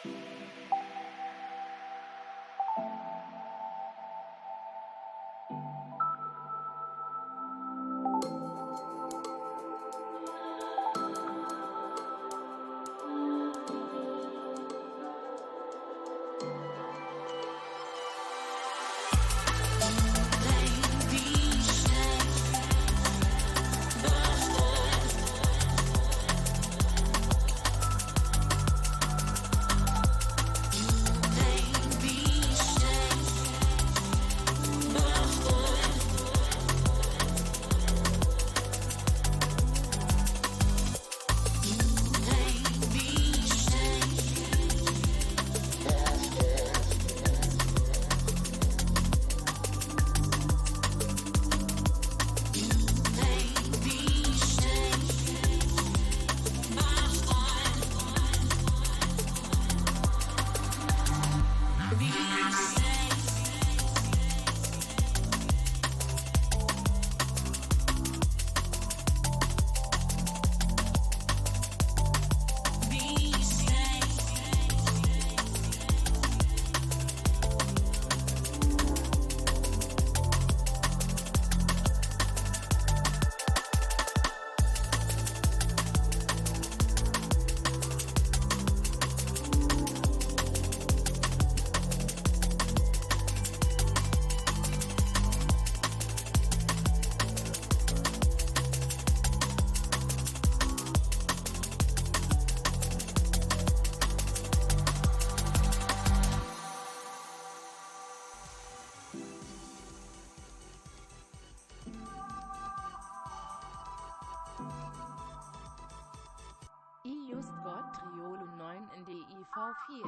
Just Gott, Riolu 9 in die IV4.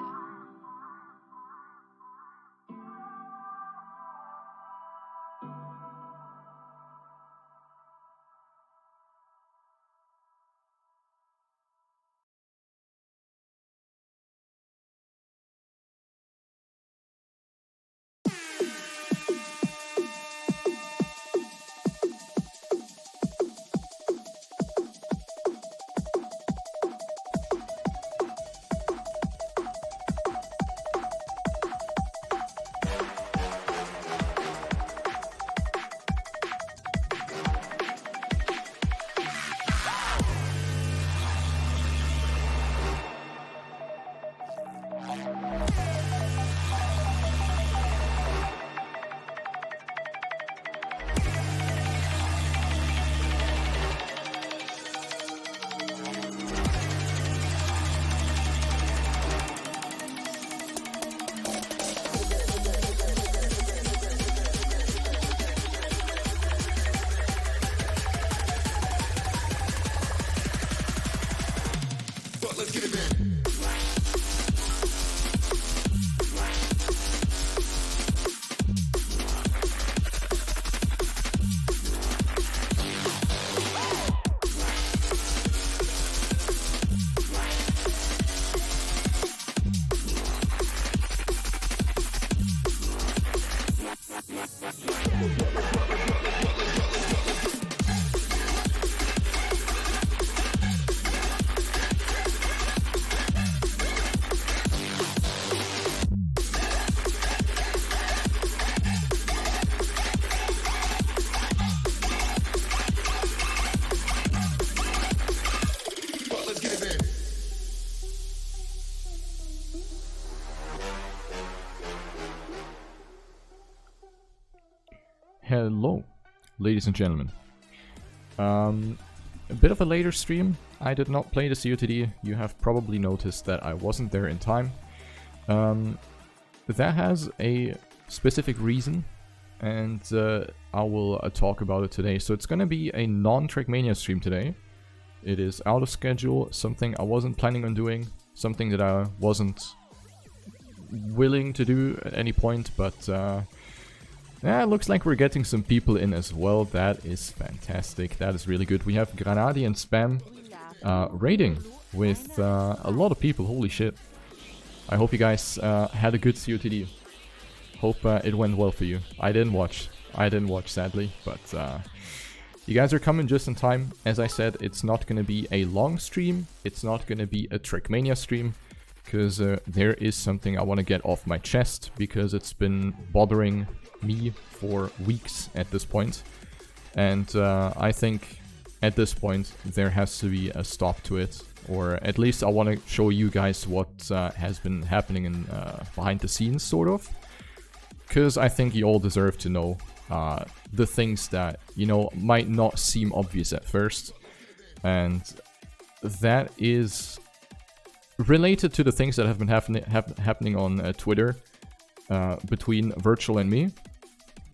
Hello, ladies and gentlemen. A bit of a later stream. I did not play the COTD. You have probably noticed that I wasn't there in time. That has a specific reason, and I will talk about it today. So it's gonna be a non-Trackmania stream today. It is out of schedule, something I wasn't planning on doing, something that I wasn't willing to do at any point, but yeah, it looks like we're getting some people in as well. That is fantastic. That is really good. We have Granadi and Spam raiding with a lot of people. Holy shit. I hope you guys had a good COTD. Hope it went well for you. I didn't watch, sadly, but you guys are coming just in time. As I said, it's not going to be a long stream. It's not going to be a Trackmania stream. because there is something I want to get off my chest, because it's been bothering me for weeks at this point. And I think at this point there has to be a stop to it, or at least I want to show you guys what has been happening in behind the scenes, sort of, because I think you all deserve to know the things that, you know, might not seem obvious at first, and that is related to the things that have been happening on Twitter between Virtual and me.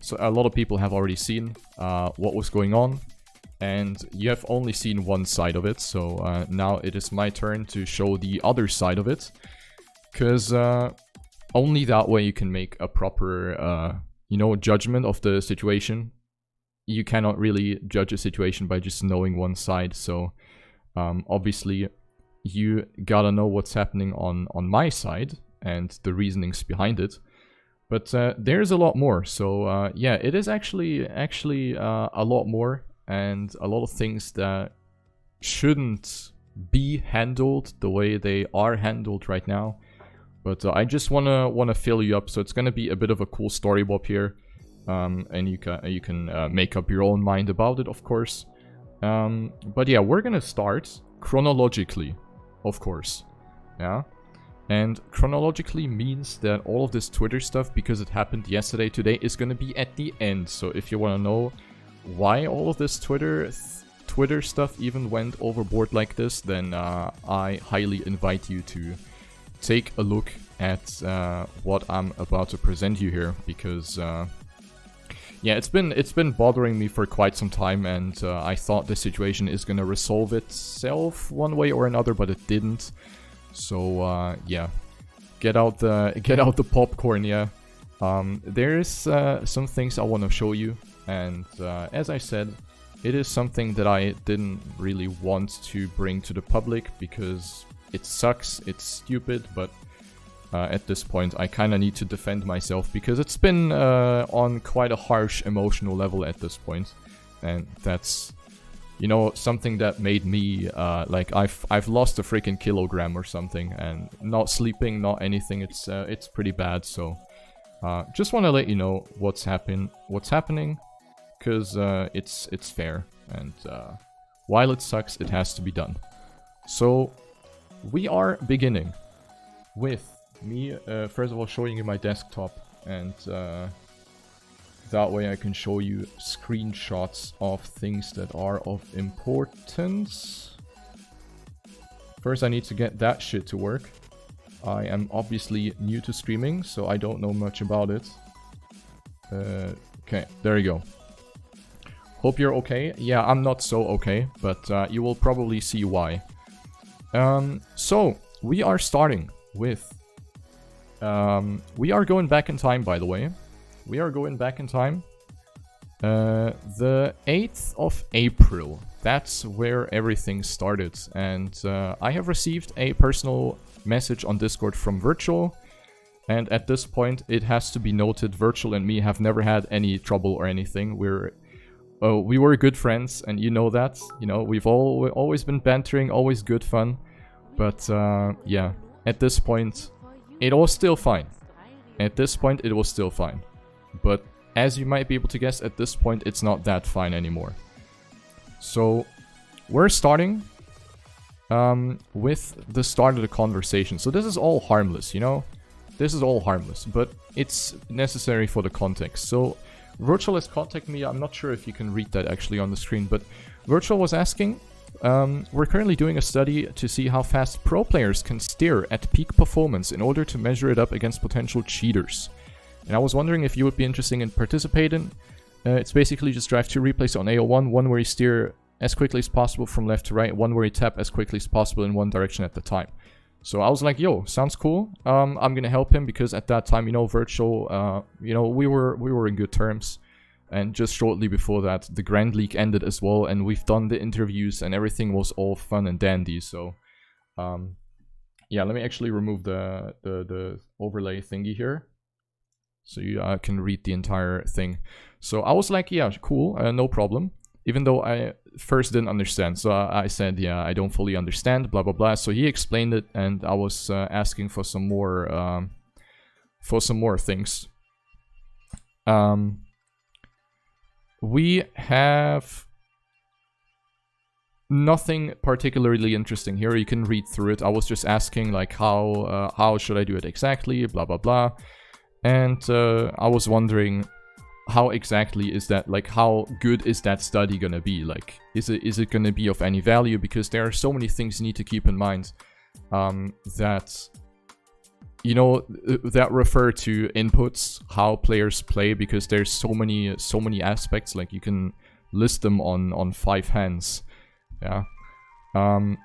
So a lot of people have already seen what was going on, and you have only seen one side of it, so now it is my turn to show the other side of it, because only that way you can make a proper, you know, judgment of the situation. You cannot really judge a situation by just knowing one side, so obviously you gotta know what's happening on my side and the reasonings behind it. But there's a lot more, so yeah, it is actually a lot more, and a lot of things that shouldn't be handled the way they are handled right now. But I just wanna fill you up, so it's gonna be a bit of a cool story bob here, and you can make up your own mind about it, of course. But yeah, we're gonna start chronologically, of course, yeah. And chronologically means that all of this Twitter stuff, because it happened yesterday, today, is gonna be at the end. So if you wanna know why all of this Twitter stuff even went overboard like this, then I highly invite you to take a look at what I'm about to present you here, because yeah, it's been bothering me for quite some time, and I thought the situation is gonna resolve itself one way or another, but it didn't. So yeah, get out the popcorn, yeah. There's some things I want to show you, and as I said, it is something that I didn't really want to bring to the public because it sucks, it's stupid, but at this point I kind of need to defend myself, because it's been on quite a harsh emotional level at this point, and that's, you know, something that made me like I've lost a freaking kilogram or something, and not sleeping, not anything. It's pretty bad. So just want to let you know what's happening, because it's fair, and while it sucks, it has to be done. So we are beginning with me first of all showing you my desktop, and that way I can show you screenshots of things that are of importance. First I need to get that shit to work. I am obviously new to streaming, so I don't know much about it. Okay, there you go. Hope you're okay. Yeah, I'm not so okay, but you will probably see why. So, we are starting with... we are going back in time, by the way. We are going back in time. The 8th of April. That's where everything started. And I have received a personal message on Discord from Virtual. And at this point, it has to be noted, Virtual and me have never had any trouble or anything. We were good friends, and you know that. You know, we've always been bantering, always good fun. But yeah, at this point, it was still fine. At this point, it was still fine. But as you might be able to guess, at this point, it's not that fine anymore. So, we're starting with the start of the conversation. So this is all harmless, you know? This is all harmless, but it's necessary for the context. So, Virtual has contacted me. I'm not sure if you can read that actually on the screen, but Virtual was asking, we're currently doing a study to see how fast pro players can steer at peak performance in order to measure it up against potential cheaters. And I was wondering if you would be interested in participating. It's basically just drive 2 replays on AO1, one where you steer as quickly as possible from left to right, one where you tap as quickly as possible in one direction at the time. So I was like, yo, sounds cool. I'm gonna help him, because at that time, you know, Virtual, you know, we were in good terms. And just shortly before that, the Grand League ended as well, and we've done the interviews, and everything was all fun and dandy. So, yeah, let me actually remove the overlay thingy here, so you can read the entire thing. So I was like, yeah, cool, no problem. Even though I first didn't understand. So I said, yeah, I don't fully understand, blah blah blah. So he explained it, and I was asking for some more things. We have nothing particularly interesting here. You can read through it. I was just asking like how should I do it exactly, blah blah blah, and I was wondering how exactly is that, like how good is that study gonna be? Like is it gonna be of any value? Because there are so many things you need to keep in mind that, you know, that refer to inputs, how players play, because there's so many aspects. Like you can list them on 5 hands. Yeah.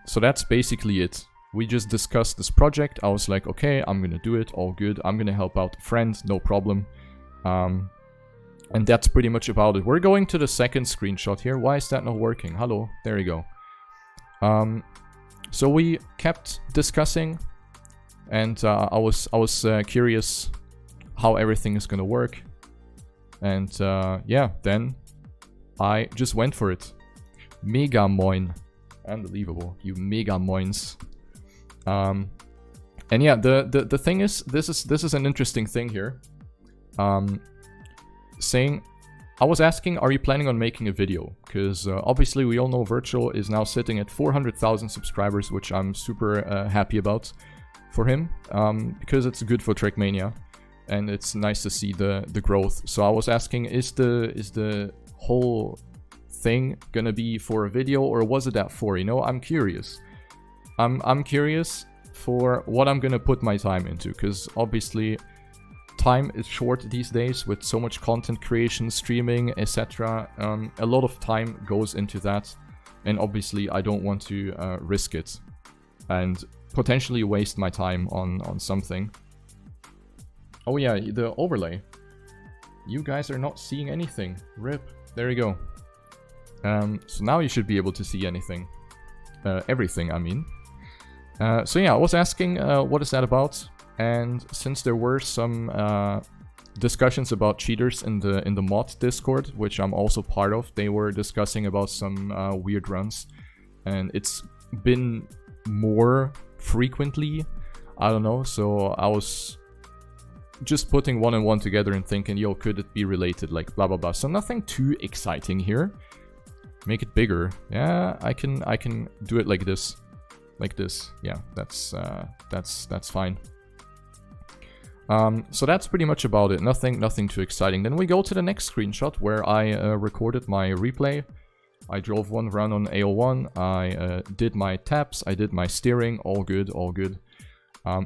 So that's basically it. We just discussed this project. I was like, okay, I'm gonna do it, all good. I'm gonna help out a friend, no problem. And that's pretty much about it. We're going to the second screenshot here. Why is that not working? Hello, there you go. So we kept discussing, and I was curious how everything is gonna work. And yeah, then I just went for it. Mega moin. Unbelievable, you mega moins. And yeah, the thing is, this is an interesting thing here. Saying, I was asking, are you planning on making a video? Because obviously we all know Virtual is now sitting at 400,000 subscribers, which I'm super happy about for him, because it's good for Trackmania, and it's nice to see the growth. So I was asking, is the whole thing gonna be for a video, or was it that for, you know? I'm curious. I'm curious for what I'm gonna put my time into, because obviously time is short these days with so much content creation, streaming, etc. A lot of time goes into that, and obviously I don't want to risk it and potentially waste my time on something. Oh yeah, the overlay. You guys are not seeing anything. RIP. There you go. So now you should be able to see anything. Everything, I mean. So yeah, I was asking what is that about? And since there were some discussions about cheaters in the mod Discord, which I'm also part of, they were discussing about some weird runs. And it's been more frequently, I don't know, so I was just putting one and one together and thinking, yo, could it be related, like blah blah blah. So nothing too exciting here. Make it bigger. Yeah, I can do it like this. Like this. Yeah, that's fine. So that's pretty much about it. Nothing too exciting. Then we go to the next screenshot where I recorded my replay. I drove one round on AO1. I did my taps. I did my steering. All good, all good.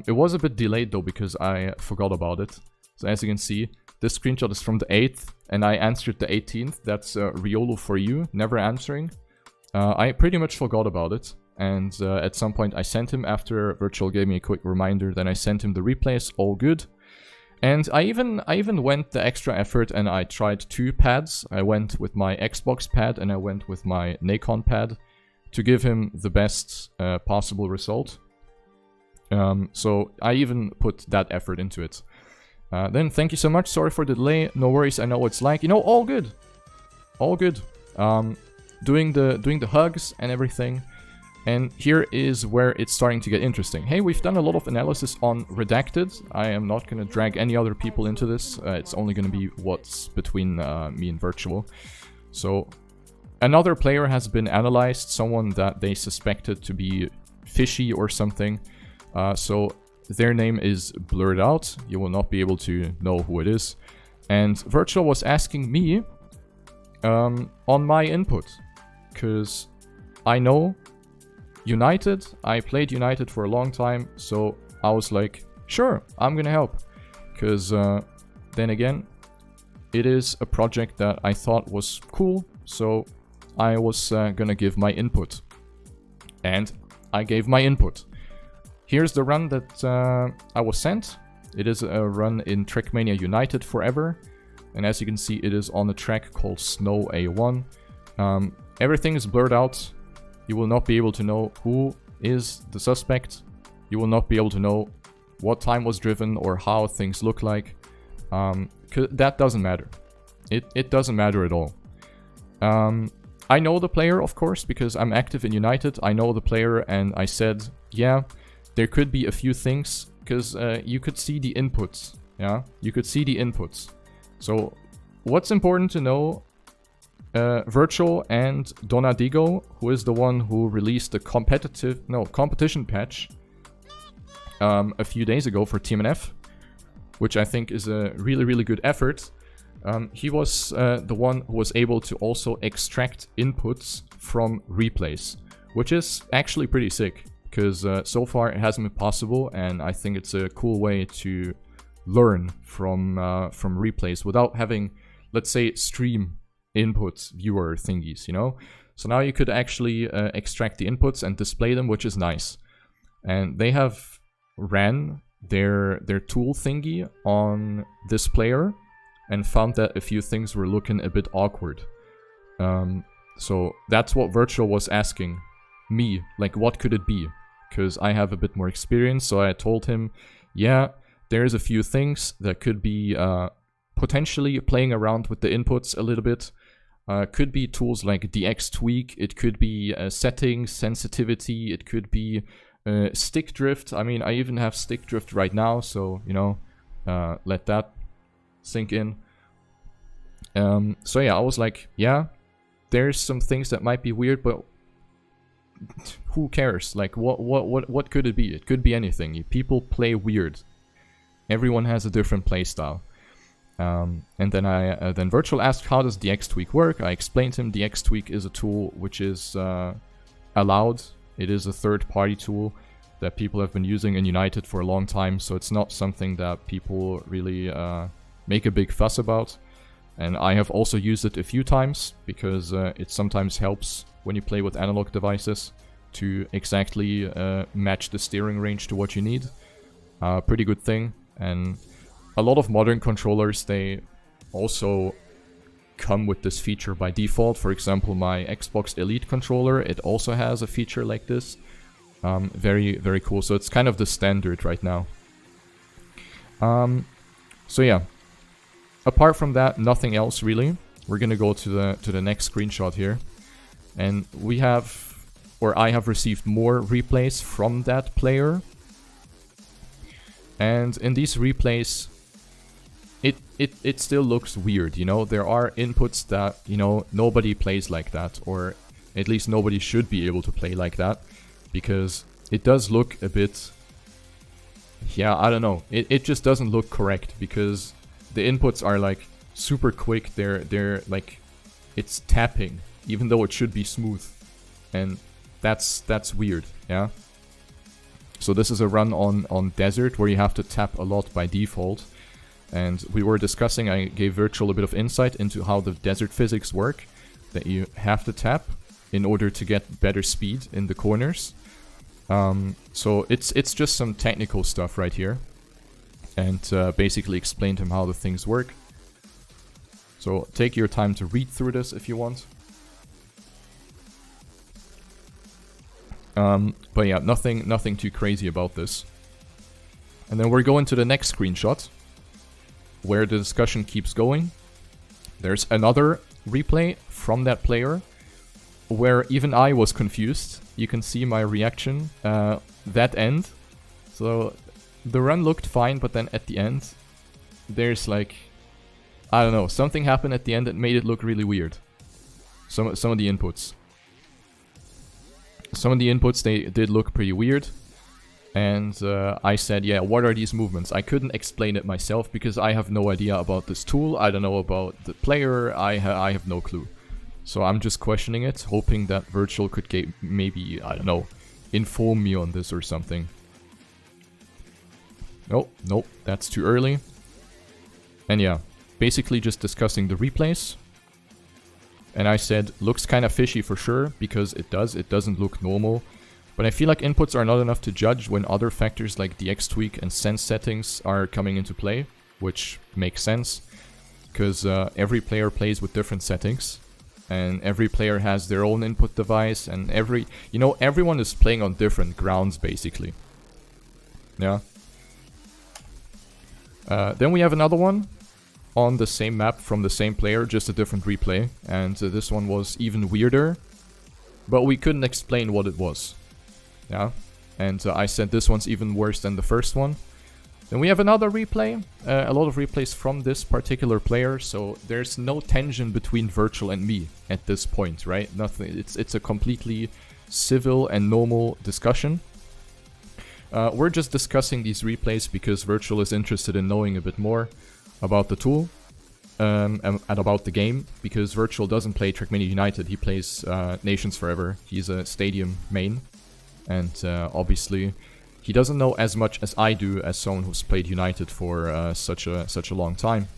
It was a bit delayed though because I forgot about it. So as you can see, this screenshot is from the 8th and I answered the 18th. That's Riolu for you, never answering. I pretty much forgot about it. And at some point I sent him, after Virtual gave me a quick reminder, then I sent him the replays, all good. And I even went the extra effort and I tried 2 pads. I went with my Xbox pad and I went with my Nikon pad to give him the best possible result. So I even put that effort into it. Then thank you so much, sorry for the delay, no worries, I know what it's like. You know, all good. All good. Doing the hugs and everything. And here is where it's starting to get interesting. Hey, we've done a lot of analysis on Redacted. I am not going to drag any other people into this. It's only going to be what's between me and Virtual. So, another player has been analyzed, someone that they suspected to be fishy or something. So, their name is blurred out. You will not be able to know who it is. And Virtual was asking me on my input. Because I know United, I played United for a long time, so I was like, sure, I'm gonna help. Because then again, it is a project that I thought was cool, so I was gonna give my input. And I gave my input. Here's the run that I was sent. It is a run in Trackmania United Forever. And as you can see, it is on a track called Snow A1. Everything is blurred out. You will not be able to know who is the suspect. You will not be able to know what time was driven or how things look like. That doesn't matter. It doesn't matter at all. I know the player, of course, because I'm active in United. I know the player, and I said, yeah, there could be a few things, because you could see the inputs. Yeah, you could see the inputs. So, what's important to know, Virtual and Donadigo, who is the one who released the competition patch a few days ago for TMNF, which I think is a really, really good effort. He was the one who was able to also extract inputs from replays, which is actually pretty sick, because so far it hasn't been possible, and I think it's a cool way to learn from replays without having, let's say, stream inputs viewer thingies, you know? So now you could actually extract the inputs and display them, which is nice. And they have ran their tool thingy on this player and found that a few things were looking a bit awkward. So that's what Virtual was asking me, like, what could it be? Because I have a bit more experience, so I told him, yeah, there's a few things that could be potentially playing around with the inputs a little bit. Could be tools like DX tweak, it could be settings, sensitivity, it could be stick drift. I mean, I even have stick drift right now, so, you know, let that sink in. So yeah, I was like, yeah, there's some things that might be weird, but who cares? Like, what could it be? It could be anything. People play weird. Everyone has a different play style. And then then Virtual asked, how does DX tweak work? I explained to him DX tweak is a tool which is allowed. It is a third-party tool that people have been using in United for a long time, so it's not something that people really make a big fuss about. And I have also used it a few times, because it sometimes helps when you play with analog devices to exactly match the steering range to what you need. Pretty good thing. And a lot of modern controllers, they also come with this feature by default. For example, my Xbox Elite controller, it also has a feature like this. Very, very cool. So it's kind of the standard right now. So yeah, apart from that, nothing else really. We're gonna go to the next screenshot here, and we have, or I have received more replays from that player. And in these replays, it still looks weird, you know? There are inputs that, you know, nobody plays like that, or at least nobody should be able to play like that, because it does look a bit, yeah, I don't know. It just doesn't look correct, because the inputs are like super quick. They're like, it's tapping, even though it should be smooth, and that's weird, yeah? So this is a run on Desert, where you have to tap a lot by default. And we were discussing, I gave Virtual a bit of insight into how the Desert physics work. That you have to tap in order to get better speed in the corners. So it's just some technical stuff right here. And basically explained to him how the things work. So take your time to read through this if you want. But yeah, nothing too crazy about this. And then we're going to the next screenshot, where the discussion keeps going. There's another replay from that player, where even I was confused. You can see my reaction, that end. So the run looked fine, but then at the end, there's like, I don't know, something happened at the end that made it look really weird. Some of the inputs. Some of the inputs, they did look pretty weird. And I said, yeah, what are these movements? I couldn't explain it myself, because I have no idea about this tool. I don't know about the player. I have no clue. So I'm just questioning it, hoping that Virtual could maybe, I don't know, inform me on this or something. Nope, that's too early. And yeah, basically just discussing the replays. And I said, looks kind of fishy for sure, because it doesn't look normal. But I feel like inputs are not enough to judge when other factors like DX tweak and sense settings are coming into play, which makes sense, because every player plays with different settings, and every player has their own input device, and everyone is playing on different grounds, basically. Yeah. Then we have another one, on the same map from the same player, just a different replay. And this one was even weirder, but we couldn't explain what it was. Yeah, and I said this one's even worse than the first one. Then we have another replay, a lot of replays from this particular player, so there's no tension between Virtual and me at this point, right? Nothing. It's a completely civil and normal discussion. We're just discussing these replays because Virtual is interested in knowing a bit more about the tool and about the game, because Virtual doesn't play Trackmania United, he plays Nations Forever. He's a Stadium main, and obviously he doesn't know as much as I do as someone who's played United for such a long time.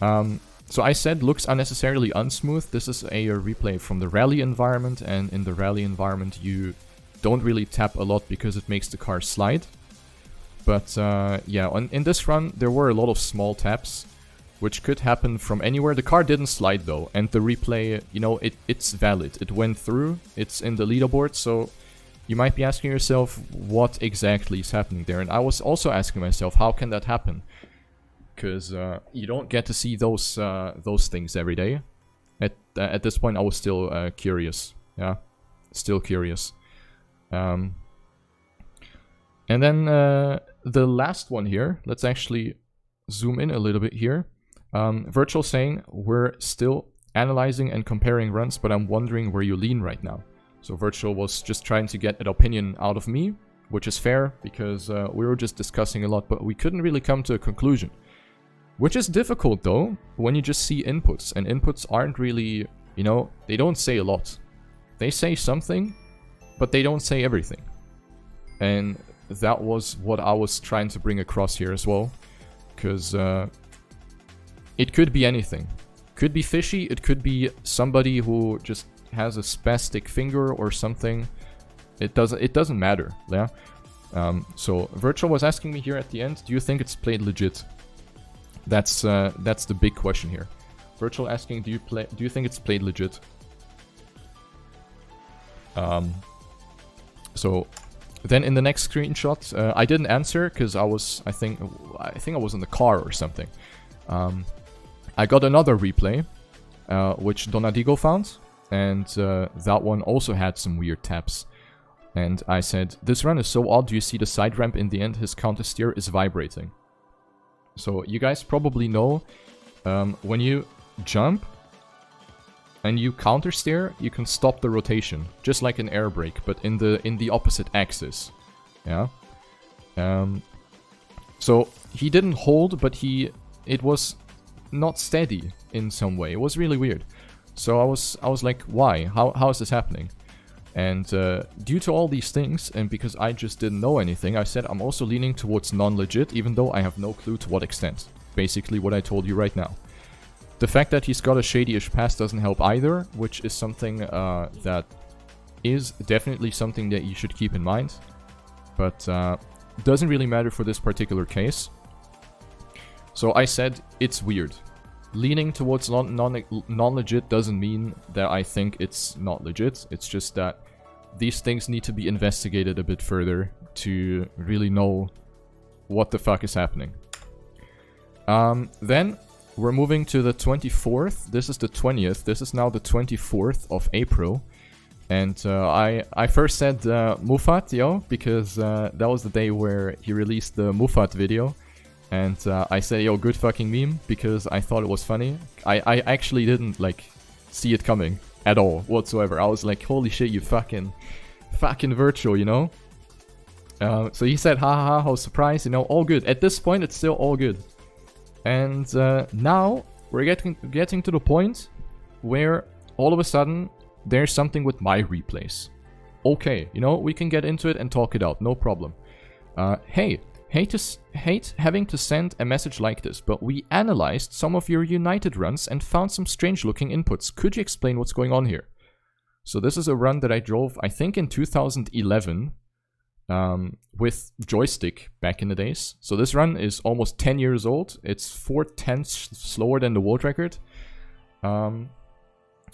So I said looks unnecessarily unsmooth. This is a replay from the rally environment, and in the rally environment you don't really tap a lot because it makes the car slide. But yeah, in this run there were a lot of small taps, which could happen from anywhere. The car didn't slide though, and the replay, you know, it's valid. It went through, it's in the leaderboard, so you might be asking yourself what exactly is happening there. And I was also asking myself, how can that happen? Because you don't get to see those things every day. At this point I was still curious. Yeah, still curious. And then the last one here, let's actually zoom in a little bit here. Virtual saying, we're still analyzing and comparing runs, but I'm wondering where you lean right now. So Virtual was just trying to get an opinion out of me, which is fair, because we were just discussing a lot, but we couldn't really come to a conclusion. Which is difficult though, when you just see inputs, and inputs aren't really, you know, they don't say a lot. They say something, but they don't say everything. And that was what I was trying to bring across here as well, because it could be anything. Could be fishy, it could be somebody who just has a spastic finger or something. It doesn't matter. Yeah. So Virtual was asking me here at the end, do you think it's played legit? That's the big question here. Virtual asking, do you think it's played legit? So then in the next screenshot, I didn't answer because I think I was in the car or something. I got another replay, which Donadigo found, and that one also had some weird taps. And I said, this run is so odd, do you see the side ramp in the end? His counter steer is vibrating. So you guys probably know, when you jump and you counter steer, you can stop the rotation, just like an air brake, but in the opposite axis. Yeah. So he didn't hold, but it was not steady in some way. It was really weird. So I was like, why? How is this happening? And due to all these things, and because I just didn't know anything, I said I'm also leaning towards non-legit, even though I have no clue to what extent. Basically what I told you right now. The fact that he's got a shady-ish pass doesn't help either, which is something that is definitely something that you should keep in mind. But doesn't really matter for this particular case. So I said, it's weird. Leaning towards non-legit doesn't mean that I think it's not legit. It's just that these things need to be investigated a bit further to really know what the fuck is happening. Then we're moving to the 24th. This is the 20th. This is now the 24th of April. And I first said Mufat, yo, because that was the day where he released the Mufat video. And I said, yo, good fucking meme, because I thought it was funny. I actually didn't, like, see it coming at all, whatsoever. I was like, holy shit, you fucking Virtual, you know? So he said, ha ha ha, how surprised, you know, all good. At this point, it's still all good. And now, we're getting to the point where, all of a sudden, there's something with my replays. Okay, you know, we can get into it and talk it out, no problem. Hey, hate having to send a message like this, but we analyzed some of your United runs and found some strange looking inputs. Could you explain what's going on here? So this is a run that I drove, I think in 2011, with joystick back in the days. So this run is almost 10 years old. It's 4/10 slower than the world record. And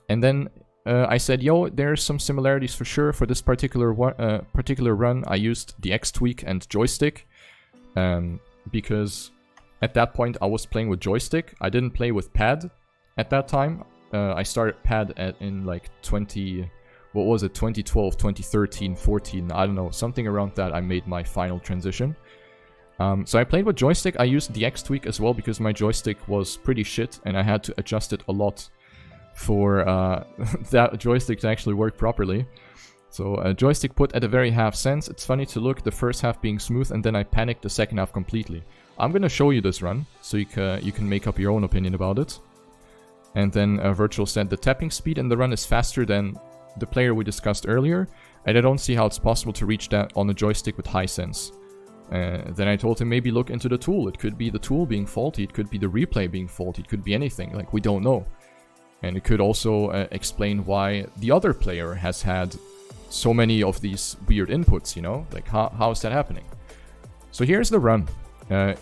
then I said, yo, there's some similarities for sure. For this particular run, I used the X-Tweak and joystick. Because At that point, I was playing with joystick. I didn't play with pad at that time. I started pad in like 2012, 2013, 14, I don't know, something around that. I made my final transition. So I played with joystick. I used the X tweak as well because my joystick was pretty shit and I had to adjust it a lot for that joystick to actually work properly. So joystick put at a very half sense. It's funny to look, the first half being smooth, and then I panicked the second half completely. I'm gonna show you this run, so you can make up your own opinion about it. And then Virtual said the tapping speed in the run is faster than the player we discussed earlier, and I don't see how it's possible to reach that on a joystick with high sense. Then I told him maybe look into the tool. It could be the tool being faulty, it could be the replay being faulty, it could be anything, like we don't know. And it could also explain why the other player has had so many of these weird inputs, you know? Like how is that happening? So here's the run.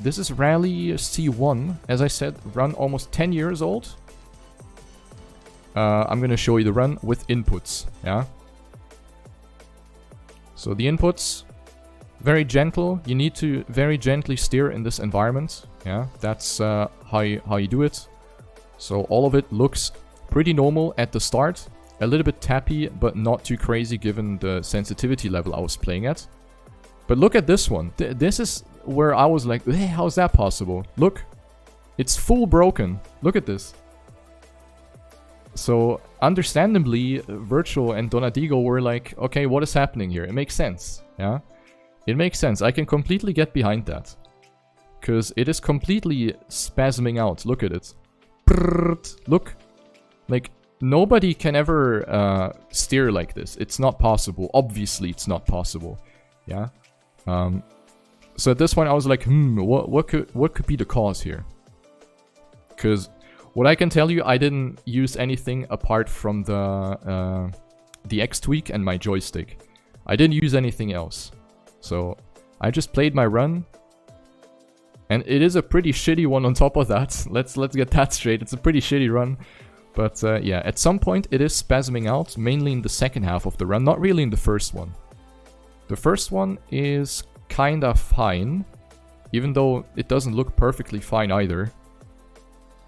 This is Rally C1, as I said, run almost 10 years old. I'm gonna show you the run with inputs, yeah? So the inputs, very gentle. You need to very gently steer in this environment, yeah? That's how you do it. So all of it looks pretty normal at the start. A little bit tappy, but not too crazy given the sensitivity level I was playing at. But look at this one. This is where I was like, hey, how's that possible? Look, it's full broken. Look at this. So, understandably, Virtual and Donadigo were like, okay, what is happening here? It makes sense, yeah? It makes sense. I can completely get behind that. Because it is completely spasming out. Look at it. Look. Like, nobody can ever steer like this. It's not possible. Obviously, it's not possible. Yeah? So at this point, I was like, what could be the cause here? Because what I can tell you, I didn't use anything apart from the X tweak and my joystick. I didn't use anything else. So I just played my run. And it is a pretty shitty one on top of that. Let's get that straight. It's a pretty shitty run. But yeah, at some point it is spasming out, mainly in the second half of the run, not really in the first one. The first one is kinda fine, even though it doesn't look perfectly fine either.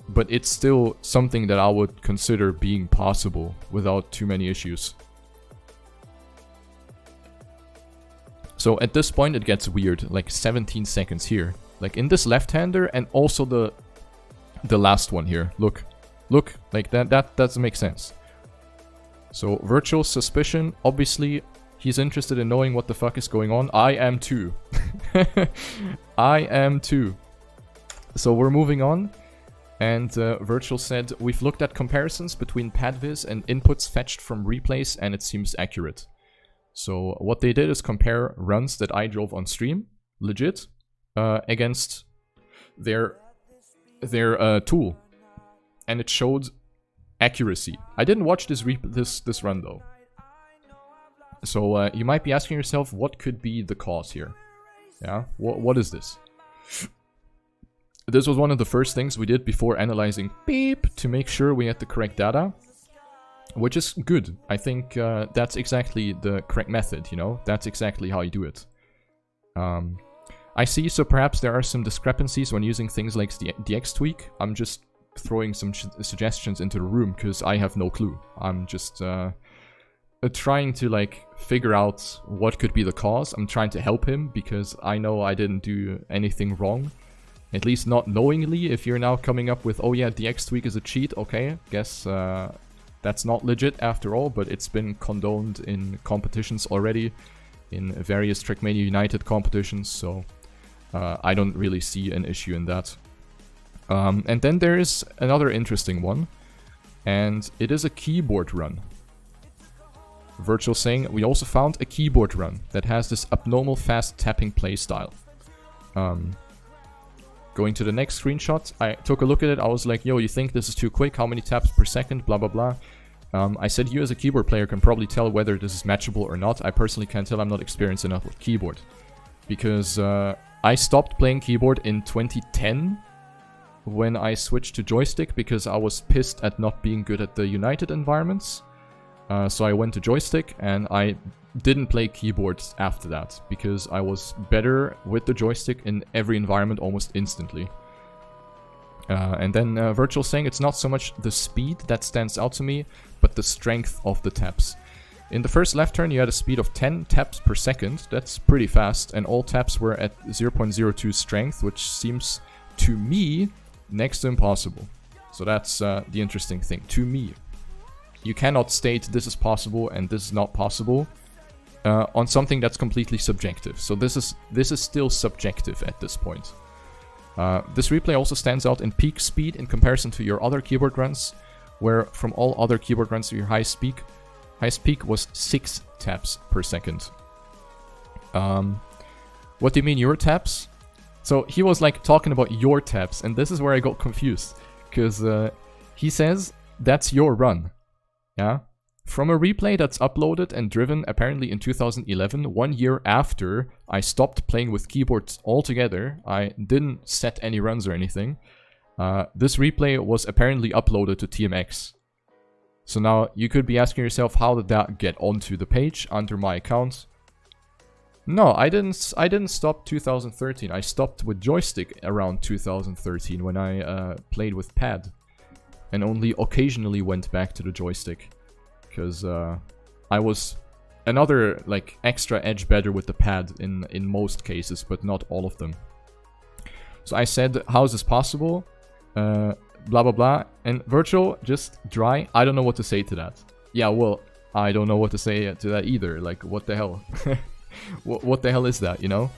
But it's still something that I would consider being possible without too many issues. So at this point it gets weird, like 17 seconds here. Like in this left-hander and also the last one here. Look, like that doesn't make sense. So Virtual suspicion, obviously he's interested in knowing what the fuck is going on. I am too. I am too. So we're moving on. And Virtual said, we've looked at comparisons between PadViz and inputs fetched from replays and it seems accurate. So what they did is compare runs that I drove on stream, legit, against their tool. And it showed accuracy. I didn't watch this run though. So you might be asking yourself, what could be the cause here? Yeah, what is this? This was one of the first things we did before analyzing beep to make sure we had the correct data. Which is good. I think that's exactly the correct method, you know? That's exactly how you do it. I see, so perhaps there are some discrepancies when using things like the X tweak. I'm just throwing some suggestions into the room because I have no clue. I'm just trying to like figure out what could be the cause. I'm trying to help him because I know I didn't do anything wrong. At least not knowingly. If you're now coming up with, oh yeah, the X tweak is a cheat, okay, guess that's not legit after all, but it's been condoned in competitions already, in various Trackmania United competitions, so I don't really see an issue in that. And then there is another interesting one, and it is a keyboard run. Virtual saying, we also found a keyboard run that has this abnormal fast tapping playstyle. Going to the next screenshot, I took a look at it, I was like, yo, you think this is too quick? How many taps per second? Blah, blah, blah. I said, you as a keyboard player can probably tell whether this is matchable or not. I personally can't tell, I'm not experienced enough with keyboard. Because I stopped playing keyboard in 2010 when I switched to joystick because I was pissed at not being good at the United environments. So I went to joystick and I didn't play keyboards after that because I was better with the joystick in every environment almost instantly. And then Virtual saying it's not so much the speed that stands out to me, but the strength of the taps. In the first left turn, you had a speed of 10 taps per second. That's pretty fast, and all taps were at 0.02 strength, which seems, to me, next to impossible. So that's the interesting thing. To me, you cannot state this is possible and this is not possible on something that's completely subjective. So this is still subjective at this point. This replay also stands out in peak speed in comparison to your other keyboard runs, where from all other keyboard runs, your highest peak was 6 taps per second. What do you mean your taps? So he was like talking about your taps, and this is where I got confused, because he says that's your run, yeah? From a replay that's uploaded and driven apparently in 2011, 1 year after I stopped playing with keyboards altogether. I didn't set any runs or anything. This replay was apparently uploaded to TMX. So now you could be asking yourself, how did that get onto the page under my account? No, I didn't stop 2013. I stopped with joystick around 2013 when I played with pad, and only occasionally went back to the joystick, because I was another like extra edge better with the pad in most cases, but not all of them. So I said, how is this possible? Blah blah blah, and Virtual just dry. I don't know what to say to that. Yeah, well, I don't know what to say to that either. Like, what the hell? What the hell is that, you know?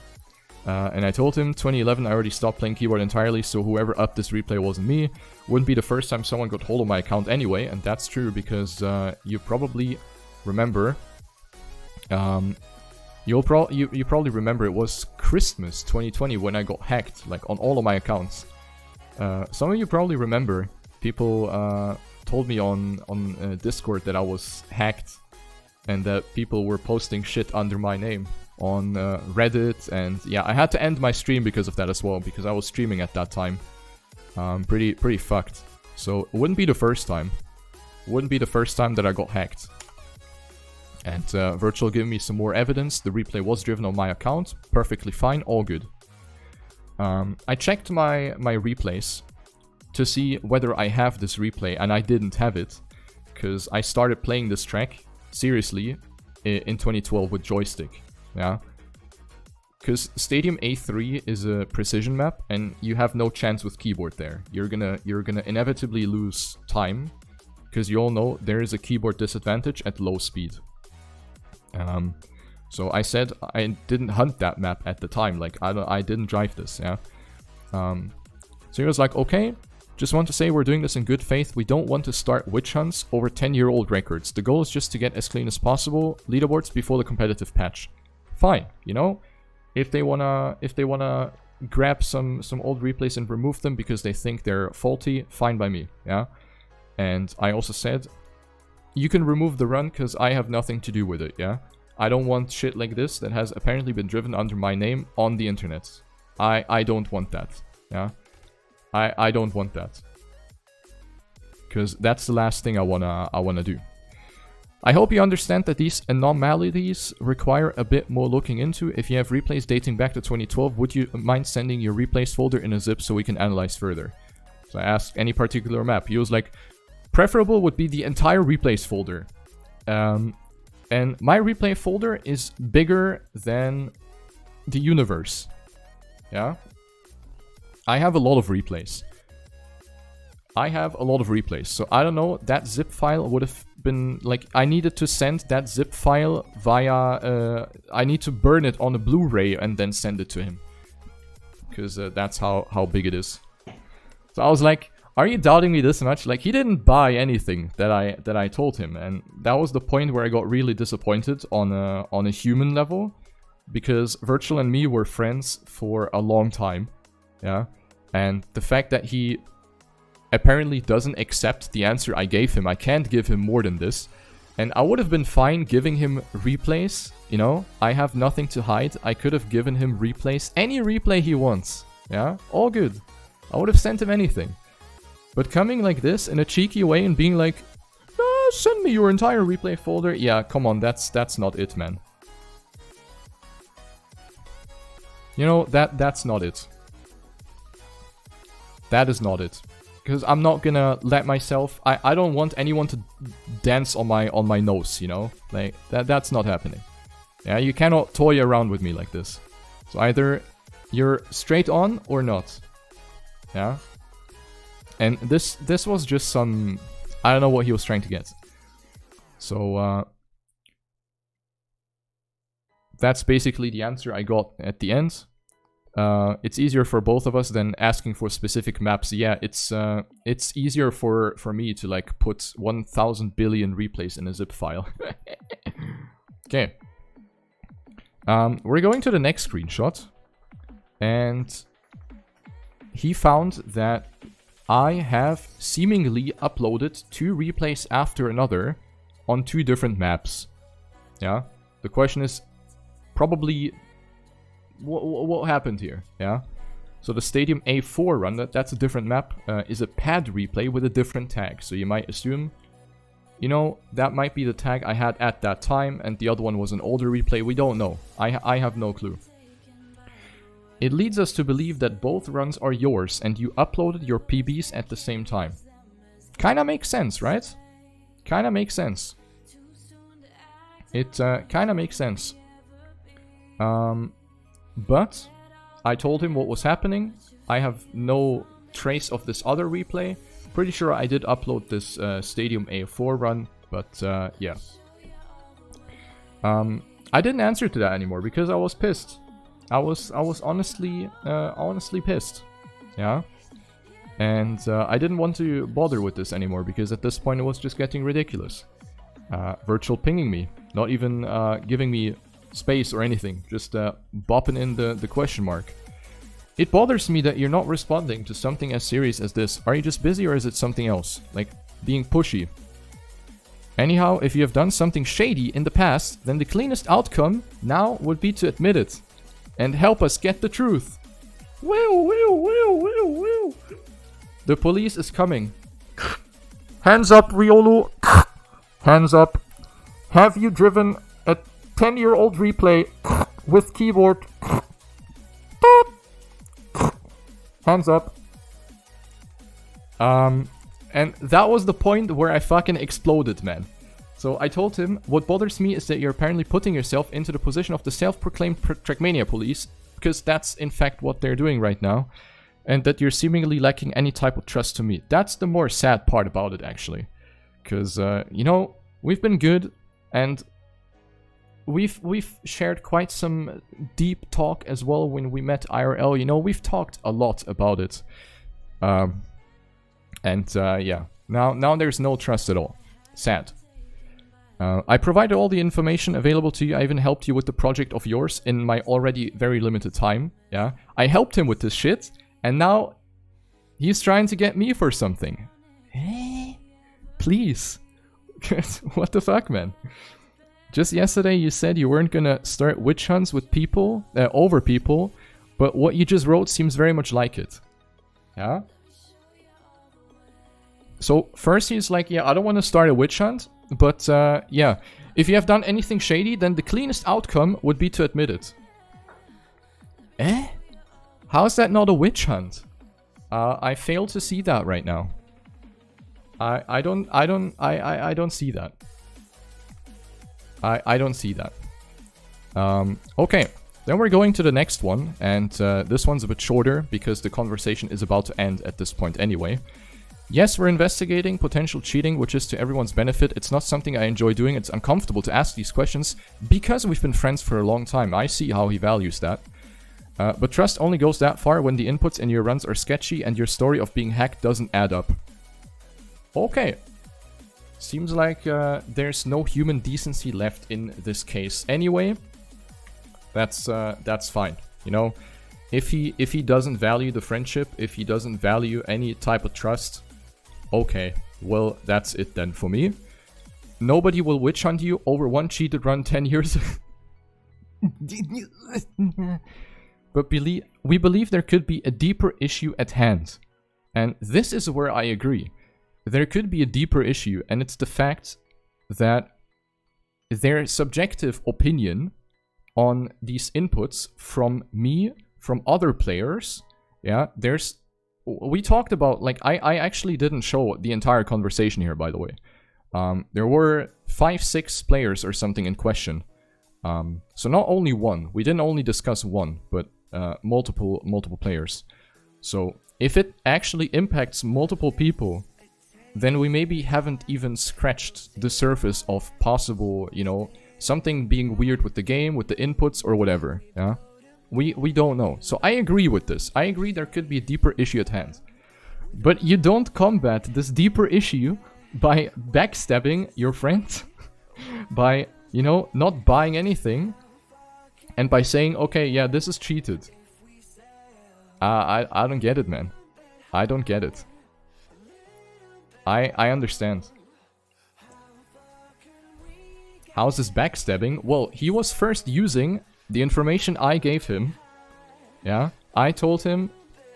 And I told him 2011 I already stopped playing keyboard entirely, so whoever upped this replay wasn't me. Wouldn't be the first time someone got hold of my account anyway, and that's true because you probably remember. You probably remember it was Christmas 2020 when I got hacked, like on all of my accounts. Some of you probably remember, people told me on Discord that I was hacked and that people were posting shit under my name on Reddit, and yeah, I had to end my stream because of that as well, because I was streaming at that time. Pretty fucked. So it wouldn't be the first time. Wouldn't be the first time that I got hacked. And Virtual gave me some more evidence. The replay was driven on my account. Perfectly fine, all good. I checked my replays to see whether I have this replay, and I didn't have it, because I started playing this track seriously in 2012 with joystick, yeah? Because Stadium A3 is a precision map, and you have no chance with keyboard there. You're gonna inevitably lose time, because you all know there is a keyboard disadvantage at low speed. So I said I didn't hunt that map at the time, like I didn't drive this, yeah. So he was like, okay, just want to say we're doing this in good faith. We don't want to start witch hunts over 10-year-old records. The goal is just to get as clean as possible leaderboards before the competitive patch. Fine, you know, if they wanna grab some old replays and remove them because they think they're faulty, fine by me, yeah. And I also said, you can remove the run because I have nothing to do with it, yeah. I don't want shit like this that has apparently been driven under my name on the internet. I don't want that, yeah. I don't want that, because that's the last thing I wanna do. I hope you understand that these anomalies require a bit more looking into. If you have replays dating back to 2012, would you mind sending your replays folder in a zip so we can analyze further? So I asked any particular map. He was like, preferable would be the entire replays folder. And my replay folder is bigger than the universe. Yeah? I have a lot of replays. So I don't know, that zip file would have been, like, I needed to send that zip file via, I need to burn it on a Blu-ray and then send it to him. Because that's how big it is. So I was like, are you doubting me this much? Like, he didn't buy anything that I told him, and that was the point where I got really disappointed on a human level, because Virtual and me were friends for a long time, yeah, and the fact that he apparently doesn't accept the answer I gave him, I can't give him more than this, and I would have been fine giving him replays, you know, I have nothing to hide, I could have given him replays, any replay he wants, yeah, all good, I would have sent him anything. But coming like this in a cheeky way and being like, send me your entire replay folder. Yeah, come on, that's not it, man. You know, that's not it. That is not it. Because I'm not gonna let myself... I don't want anyone to dance on my nose, you know? Like, that's not happening. Yeah, you cannot toy around with me like this. So either you're straight on or not. Yeah? And this was just some... I don't know what he was trying to get. So, that's basically the answer I got at the end. It's easier for both of us than asking for specific maps. Yeah, it's easier for me to like put 1,000 billion replays in a zip file. Okay. We're going to the next screenshot. And he found that I have seemingly uploaded 2 replays after another on 2 different maps. Yeah. The question is probably what happened here? Yeah. So the Stadium A4 run, that's a different map, is a pad replay with a different tag. So you might assume, you know, that might be the tag I had at that time, and the other one was an older replay. We don't know. I have no clue. It leads us to believe that both runs are yours, and you uploaded your PBs at the same time. Kinda makes sense, right? Kinda makes sense. It kinda makes sense. But I told him what was happening. I have no trace of this other replay. Pretty sure I did upload this Stadium A4 run, but yeah. I didn't answer to that anymore because I was pissed. I was honestly pissed. Yeah. And I didn't want to bother with this anymore because at this point it was just getting ridiculous. Virtual pinging me, not even giving me space or anything, just bopping in the question mark. It bothers me that you're not responding to something as serious as this. Are you just busy or is it something else? Like being pushy. Anyhow, if you have done something shady in the past, then the cleanest outcome now would be to admit it. And help us get the truth. Woo. The police is coming. Hands up, Riolu. Hands up. Have you driven a 10-year-old replay with keyboard? Hands up. And that was the point where I fucking exploded, man. So I told him, what bothers me is that you're apparently putting yourself into the position of the self-proclaimed Trackmania police, because that's in fact what they're doing right now, and that you're seemingly lacking any type of trust to me. That's the more sad part about it, actually. Because, you know, we've been good, and we've shared quite some deep talk as well when we met IRL. You know, we've talked a lot about it. Yeah. Now there's no trust at all. Sad. I provided all the information available to you. I even helped you with the project of yours in my already very limited time. Yeah. I helped him with this shit, and now he's trying to get me for something. Please. What the fuck, man? Just yesterday you said you weren't gonna start witch hunts with people, over people, but what you just wrote seems very much like it. Yeah? So first he's like, yeah, I don't want to start a witch hunt, but yeah, if you have done anything shady, then the cleanest outcome would be to admit it. How is that not a witch hunt? I fail to see that right now. I don't see that. I don't see that. Okay, then we're going to the next one, and this one's a bit shorter because the conversation is about to end at this point anyway. Yes, we're investigating potential cheating, which is to everyone's benefit. It's not something I enjoy doing. It's uncomfortable to ask these questions because we've been friends for a long time. I see how he values that. But trust only goes that far when the inputs in your runs are sketchy and your story of being hacked doesn't add up. Okay. Seems like there's no human decency left in this case. Anyway, that's fine. You know, if he doesn't value the friendship, if he doesn't value any type of trust, okay, well, that's it then for me. Nobody will witch hunt you over one cheated run 10 years. But we believe there could be a deeper issue at hand. And this is where I agree. There could be a deeper issue, and it's the fact that their subjective opinion on these inputs from me, from other players, yeah, there's we talked about, like, I actually didn't show the entire conversation here, by the way. There were 5-6 players or something in question. So not only one. We didn't only discuss one, but multiple players. So if it actually impacts multiple people, then we maybe haven't even scratched the surface of possible, you know, something being weird with the game, with the inputs or whatever, yeah? We don't know. So I agree with this. I agree there could be a deeper issue at hand. But you don't combat this deeper issue by backstabbing your friend, by, you know, not buying anything, and by saying, okay, yeah, this is cheated. I don't get it, man. I don't get it. I understand. How's this backstabbing? Well, he was first using the information I gave him. Yeah, I told him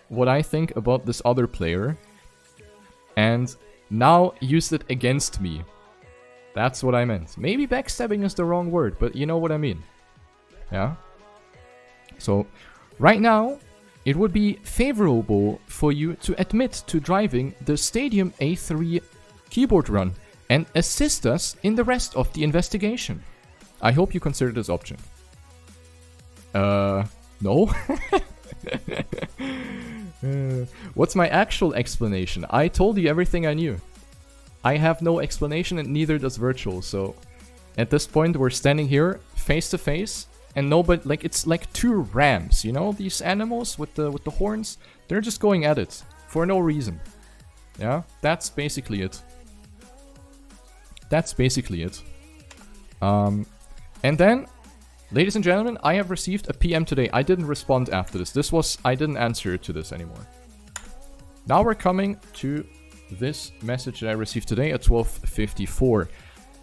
what I think about this other player, and now used it against me. That's what I meant. Maybe backstabbing is the wrong word, but you know what I mean. Yeah? So, right now, it would be favorable for you to admit to driving the Stadium A3 keyboard run and assist us in the rest of the investigation. I hope you consider this option. No? What's my actual explanation? I told you everything I knew. I have no explanation and neither does Virtual, so at this point we're standing here face to face and nobody, like, it's like two rams, you know, these animals with the horns, they're just going at it for no reason. Yeah, that's basically it. That's basically it. And then, ladies and gentlemen, I have received a PM today. I didn't respond after this. I didn't answer to this anymore. Now we're coming to this message that I received today at 12:54.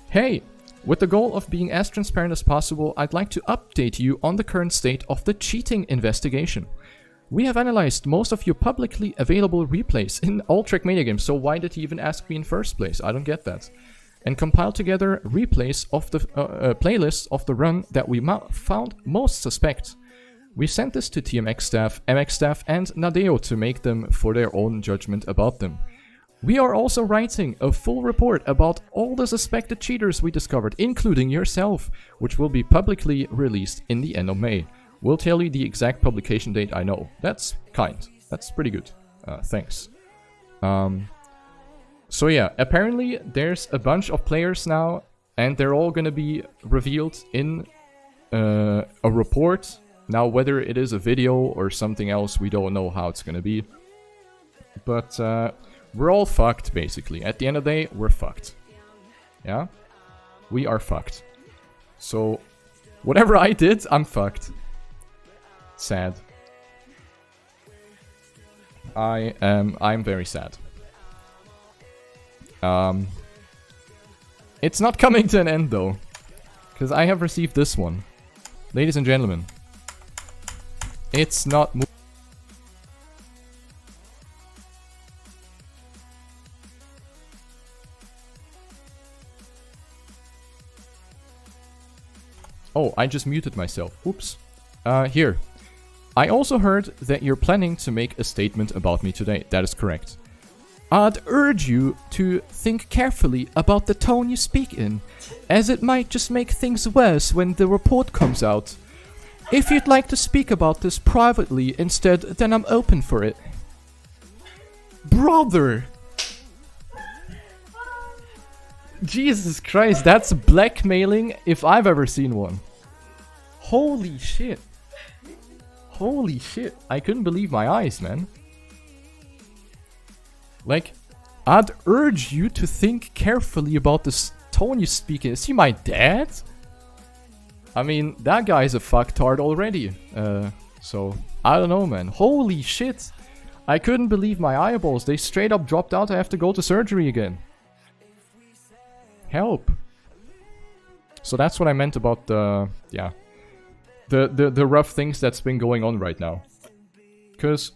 Hey, with the goal of being as transparent as possible, I'd like to update you on the current state of the cheating investigation. We have analyzed most of your publicly available replays in all Trackmania games, so why did he even ask me in first place? I don't get that. And compiled together replays of the playlists of the run that we found most suspect. We sent this to TMX staff, MX staff, and Nadeo to make them for their own judgment about them. We are also writing a full report about all the suspected cheaters we discovered, including yourself, which will be publicly released in the end of May. We'll tell you the exact publication date, I know. That's kind. That's pretty good. Thanks. So yeah, apparently there's a bunch of players now, and they're all gonna be revealed in a report. Now, whether it is a video or something else, we don't know how it's gonna be. But we're all fucked, basically. At the end of the day, we're fucked. Yeah? We are fucked. So, whatever I did, I'm fucked. Sad. I'm very sad. It's not coming to an end, though. Because I have received this one. Ladies and gentlemen. It's not... Oh, I just muted myself. Oops. Here. I also heard that you're planning to make a statement about me today. That is correct. I'd urge you to think carefully about the tone you speak in, as it might just make things worse when the report comes out. If you'd like to speak about this privately instead, then I'm open for it. Brother! Jesus Christ, that's blackmailing if I've ever seen one. Holy shit. Holy shit. I couldn't believe my eyes, man. Like, I'd urge you to think carefully about this tone you speak in. Is he my dad? I mean, that guy's a fucktard already. So, I don't know, man. Holy shit. I couldn't believe my eyeballs. They straight up dropped out. I have to go to surgery again. Help. So that's what I meant about the, yeah, the rough things that's been going on right now. Because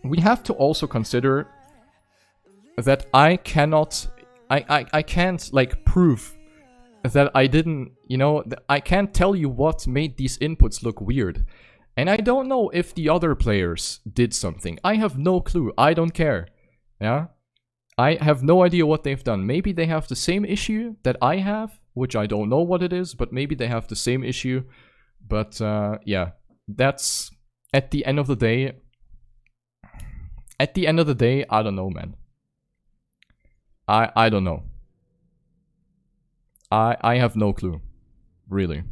we have to also consider that I can't, like, prove that I didn't, you know, I can't tell you what made these inputs look weird. And I don't know if the other players did something. I have no clue. I don't care. Yeah? I have no idea what they've done. Maybe they have the same issue that I have, which I don't know what it is, but maybe they have the same issue. But yeah, that's at the end of the day. At the end of the day, I don't know, man. I don't know. I have no clue, really,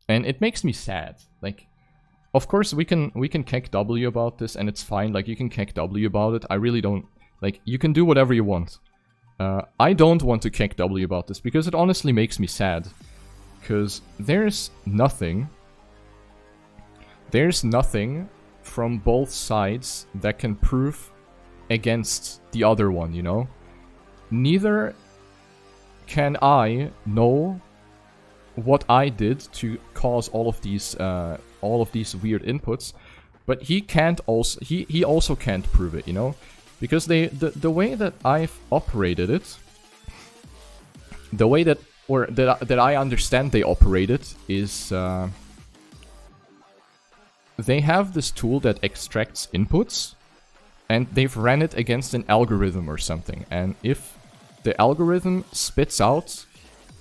and it makes me sad. Like, of course we can kick W about this, and it's fine. Like, you can kick W about it. I really don't like. You can do whatever you want. I don't want to kick W about this because it honestly makes me sad. Because there's nothing from both sides that can prove against the other one, you know? Neither can I know what I did to cause all of these weird inputs, but he can't also he also can't prove it, you know? Because the way that I've operated it, the way that I understand they operate it is they have this tool that extracts inputs, and they've ran it against an algorithm or something. And if the algorithm spits out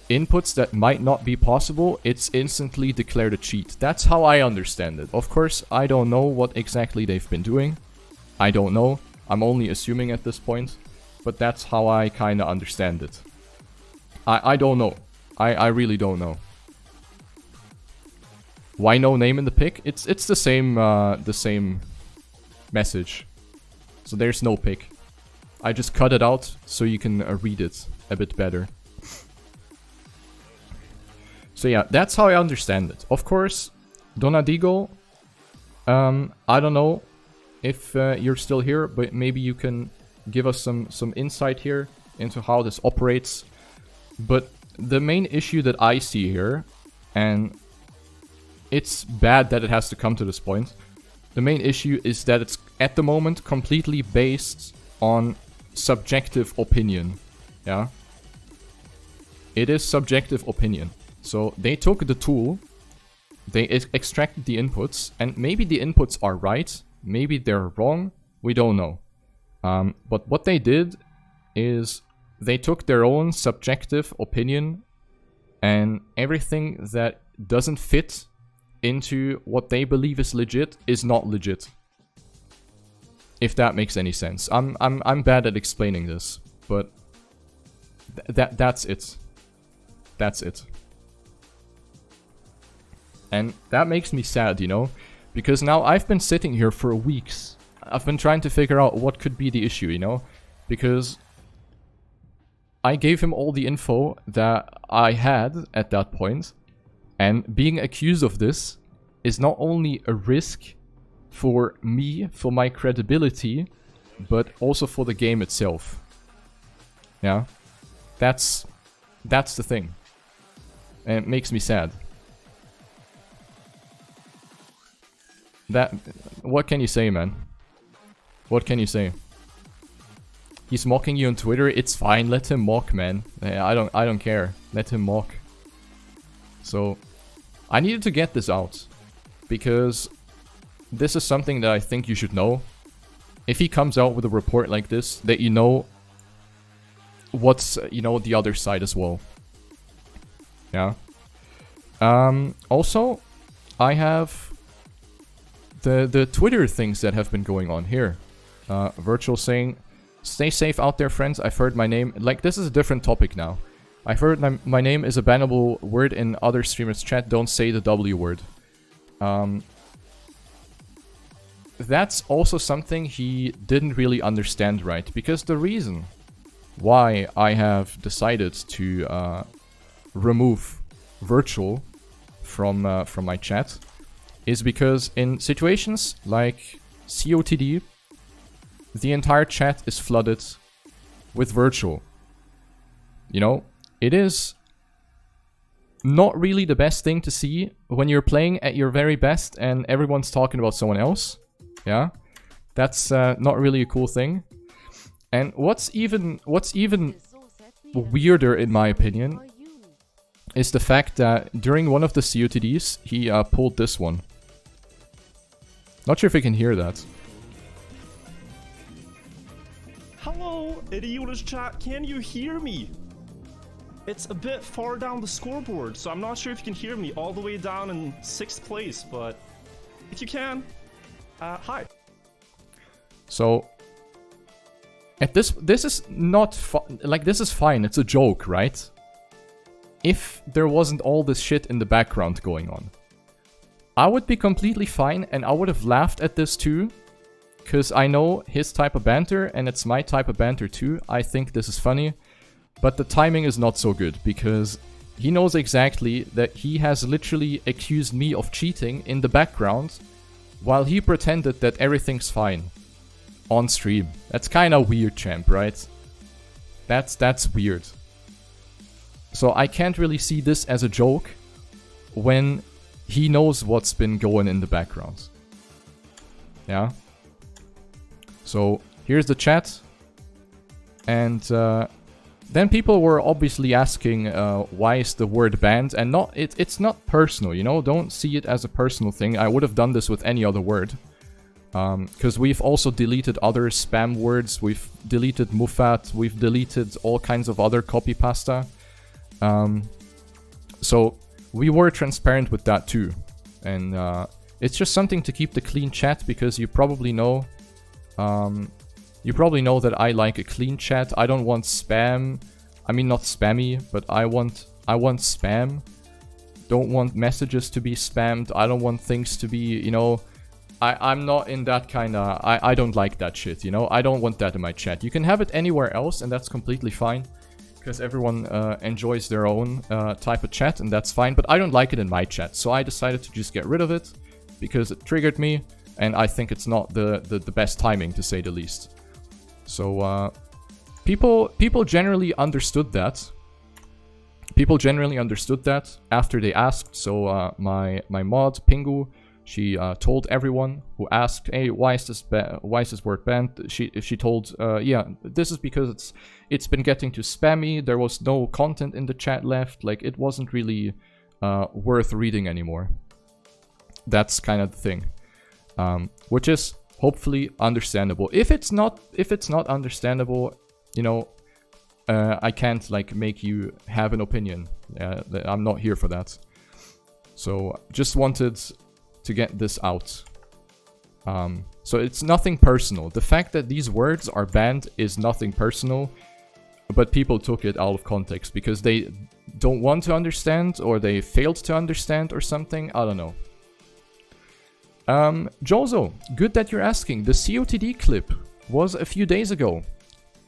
inputs that might not be possible, it's instantly declared a cheat. That's how I understand it. Of course, I don't know what exactly they've been doing. I don't know. I'm only assuming at this point. But that's how I kind of understand it. I don't know. I really don't know. Why no name in the pic? It's the same message. So there's no pic. I just cut it out so you can read it a bit better. So yeah, that's how I understand it. Of course, Donadigo, I don't know if you're still here, but maybe you can give us some insight here into how this operates. But the main issue that I see here, and it's bad that it has to come to this point, the main issue is that it's at the moment completely based on subjective opinion. Yeah, it is subjective opinion. So they took the tool, they extracted the inputs, and maybe the inputs are right, maybe they're wrong, we don't know. But what they did is they took their own subjective opinion, and everything that doesn't fit into what they believe is legit is not legit. If that makes any sense. I'm bad at explaining this, but that's it. That's it. And that makes me sad, you know? Because now I've been sitting here for weeks. I've been trying to figure out what could be the issue, you know? Because I gave him all the info that I had at that point. And being accused of this is not only a risk for me, for my credibility, but also for the game itself. Yeah? That's the thing. And it makes me sad. What can you say, man? What can you say? He's mocking you on Twitter. It's fine. Let him mock, man. I don't care. Let him mock. So, I needed to get this out because this is something that I think you should know. If he comes out with a report like this, that you know what's, you know, the other side as well. Yeah. Also, I have the Twitter things that have been going on here. Virtual saying, "Stay safe out there, friends. I've heard my name." Like, this is a different topic now. I've heard my name is a bannable word in other streamers' chat. Don't say the W word. That's also something he didn't really understand right. Because the reason why I have decided to remove Virtual from my chat is because in situations like COTD, the entire chat is flooded with Virtual. You know, it is not really the best thing to see when you're playing at your very best and everyone's talking about someone else. Yeah, that's not really a cool thing. And what's even weirder, in my opinion, is the fact that during one of the COTDs, he pulled this one. Not sure if you can hear that. Hello, Riolu's chat, can you hear me? It's a bit far down the scoreboard, so I'm not sure if you can hear me all the way down in 6th place, but if you can, hi. So, at this is not like, this is fine, it's a joke, right? If there wasn't all this shit in the background going on. I would be completely fine, and I would have laughed at this too. Because I know his type of banter, and it's my type of banter too. I think this is funny. But the timing is not so good, because he knows exactly that he has literally accused me of cheating in the background, while he pretended that everything's fine on stream. That's kind of weird, champ, right? That's weird. So I can't really see this as a joke when he knows what's been going in the background. Yeah? So, here's the chat. And then people were obviously asking why is the word banned, and it's not personal, you know? Don't see it as a personal thing. I would have done this with any other word. Because we've also deleted other spam words. We've deleted Mufat. We've deleted all kinds of other copy pasta. So, we were transparent with that too. And it's just something to keep the clean chat, because you probably know... you probably know that I like a clean chat. I don't want spam. I mean, not spammy, but I want spam. Don't want messages to be spammed. I don't want things to be, you know... I'm not in that kind of... I don't like that shit, you know? I don't want that in my chat. You can have it anywhere else, and that's completely fine. Because everyone enjoys their own type of chat, and that's fine. But I don't like it in my chat, so I decided to just get rid of it. Because it triggered me. And I think it's not the best timing, to say the least. So, people generally understood that. People generally understood that after they asked. So, my mod, Pingu, she told everyone who asked, hey, why is this word banned? She told, yeah, this is because it's been getting too spammy. There was no content in the chat left. Like, it wasn't really worth reading anymore. That's kind of the thing. Which is hopefully understandable. If it's not understandable, you know, I can't like make you have an opinion. I'm not here for that. So just wanted to get this out. So it's nothing personal. The fact that these words are banned is nothing personal, but people took it out of context because they don't want to understand, or they failed to understand or something. I don't know. Jozo, good that you're asking. The COTD clip was a few days ago.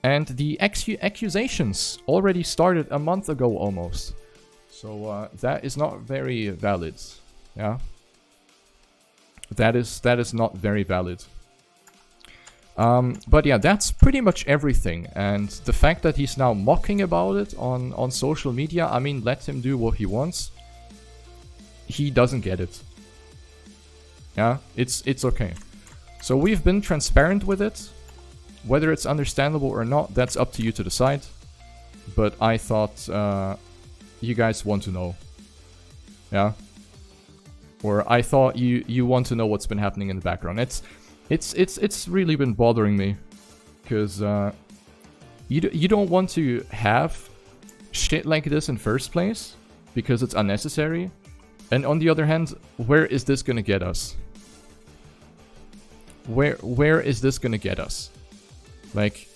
And the accusations already started a month ago almost. So that is not very valid. Yeah. That is not very valid. But yeah, that's pretty much everything. And the fact that he's now mocking about it on social media, I mean, let him do what he wants. He doesn't get it. Yeah, it's okay. So we've been transparent with it. Whether it's understandable or not, that's up to you to decide. But I thought you guys want to know. Yeah? Or I thought you want to know what's been happening in the background. It's really been bothering me. Because you don't want to have shit like this in first place. Because it's unnecessary. And on the other hand, where is this gonna get us? Where is this gonna get us? Like,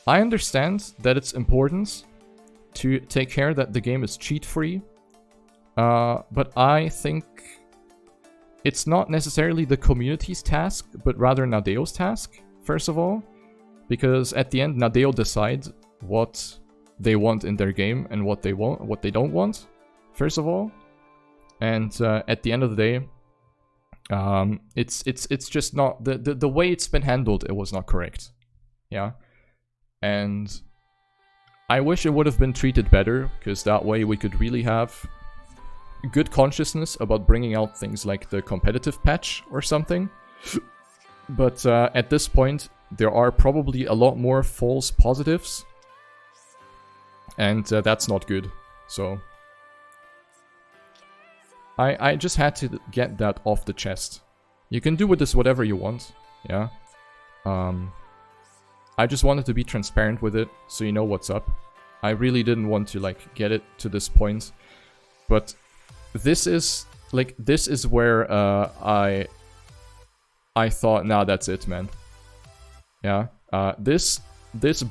I understand that it's important to take care that the game is cheat-free, but I think it's not necessarily the community's task, but rather Nadeo's task, first of all, because at the end, Nadeo decides what they want in their game and what they want, what they don't want, first of all, and at the end of the day, it's just not the way it's been handled. It was not correct. Yeah, and I wish it would have been treated better, because that way we could really have good consciousness about bringing out things like the competitive patch or something. But at this point, there are probably a lot more false positives, and that's not good. So I just had to get that off the chest. You can do with this whatever you want, yeah. I just wanted to be transparent with it, so you know what's up. I really didn't want to, like, get it to this point. But this is, like, this is where, I thought, nah, that's it, man. Yeah, this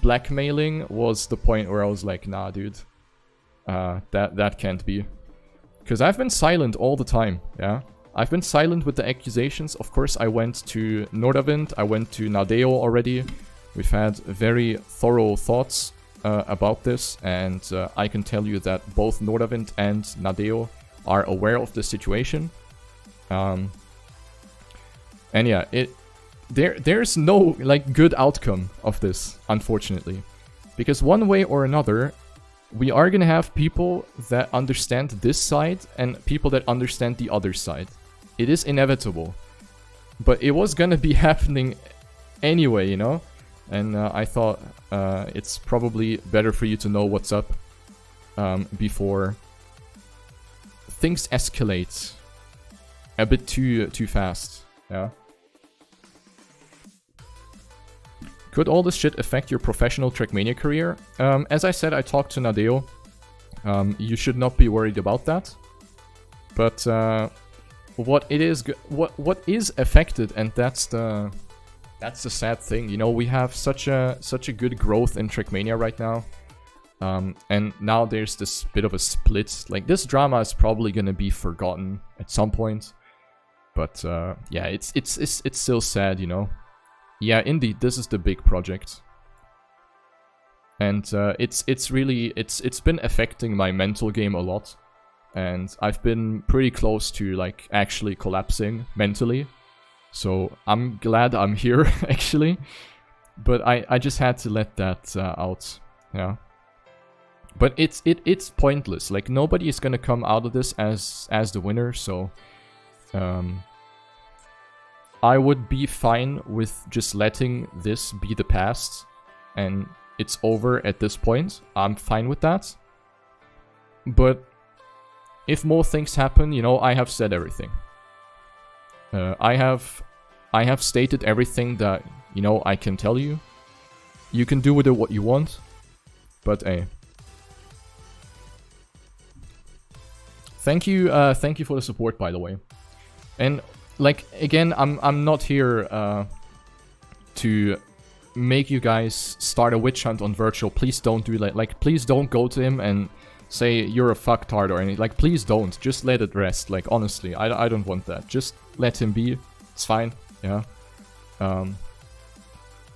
blackmailing was the point where I was like, nah, dude. That can't be. Because I've been silent all the time, yeah? I've been silent with the accusations. Of course, I went to Nordavind, I went to Nadeo already. We've had very thorough thoughts about this, and I can tell you that both Nordavind and Nadeo are aware of the situation. And yeah, there's no, like, good outcome of this, unfortunately. Because one way or another, we are gonna have people that understand this side and people that understand the other side. It is inevitable. But it was gonna be happening anyway, you know? And I thought it's probably better for you to know what's up before things escalate a bit too fast, yeah? Could all this shit affect your professional Trackmania career? As I said, I talked to Nadeo. You should not be worried about that. But what is affected, and that's the sad thing. You know, we have such a good growth in Trackmania right now. And now there's this bit of a split. Like, this drama is probably gonna be forgotten at some point. But yeah, it's still sad, you know. Yeah, indeed, this is the big project. And it's really been affecting my mental game a lot. And I've been pretty close to, like, actually collapsing mentally. So I'm glad I'm here, actually. But I just had to let that out, yeah. But it's pointless. Like, nobody is gonna come out of this as the winner, so I would be fine with just letting this be the past, and it's over at this point. I'm fine with that. But if more things happen, you know, I have said everything. I have stated everything that, you know, I can tell you. You can do with it what you want, but hey. Thank you for the support, by the way. And, like, again, I'm not here to make you guys start a witch hunt on Virtual. Please don't do that. Like, please don't go to him and say you're a fucktard or anything. Like, please don't. Just let it rest. Like, honestly, I don't want that. Just let him be. It's fine. Yeah.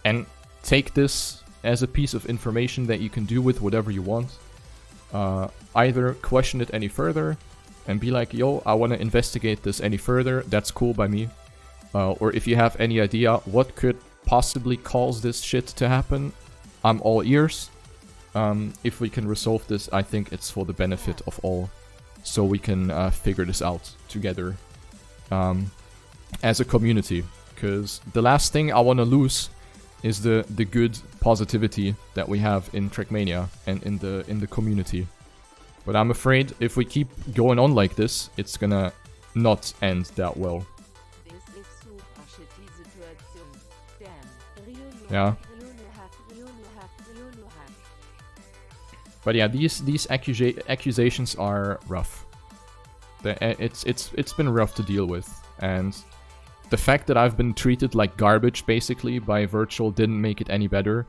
And take this as a piece of information that you can do with whatever you want. Either question it any further and be like, yo, I want to investigate this any further. That's cool by me. Or if you have any idea what could possibly cause this shit to happen, I'm all ears. If we can resolve this, I think it's for the benefit of all. So we can figure this out together as a community. Because the last thing I want to lose is the good positivity that we have in Trackmania and in the community. But I'm afraid if we keep going on like this, it's gonna not end that well. Yeah. But yeah, these accusations are rough. It's been rough to deal with, and the fact that I've been treated like garbage basically by Virtual didn't make it any better.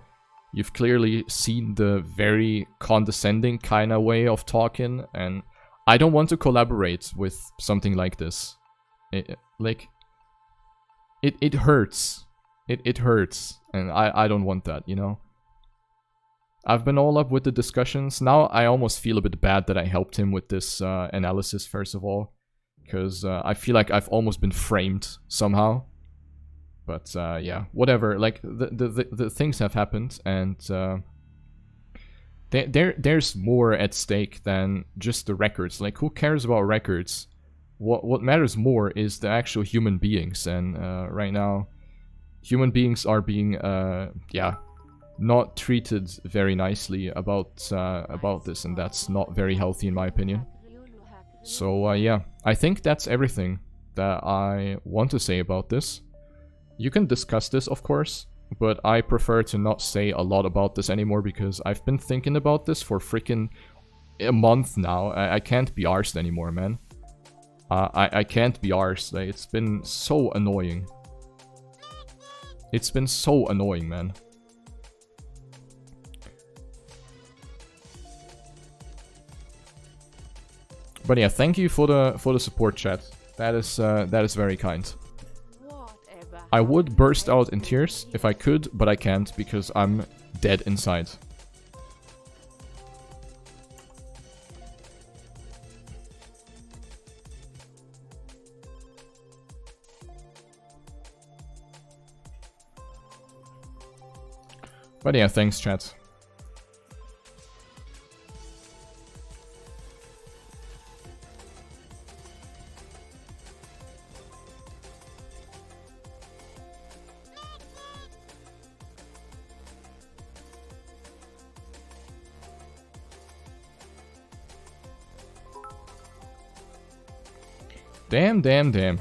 You've clearly seen the very condescending kind of way of talking, and I don't want to collaborate with something like this. It hurts. It hurts, and I don't want that, you know? I've been all up with the discussions. Now I almost feel a bit bad that I helped him with this analysis, first of all. Because I feel like I've almost been framed somehow. But yeah, whatever. Like, the things have happened, and there's more at stake than just the records. Like, who cares about records? What matters more is the actual human beings, and right now, human beings are being, yeah, not treated very nicely about this, and that's not very healthy in my opinion. So yeah, I think that's everything. that I want to say about this. You can discuss this, of course, but I prefer to not say a lot about this anymore because I've been thinking about this for freaking a month now. I can't be arsed anymore, man. I can't be arsed. Like, it's been so annoying. It's been so annoying, man. But yeah, thank you for the support, chat. That is very kind. I would burst out in tears if I could, but I can't because I'm dead inside. But yeah, thanks, chat. Damn, damn, damn.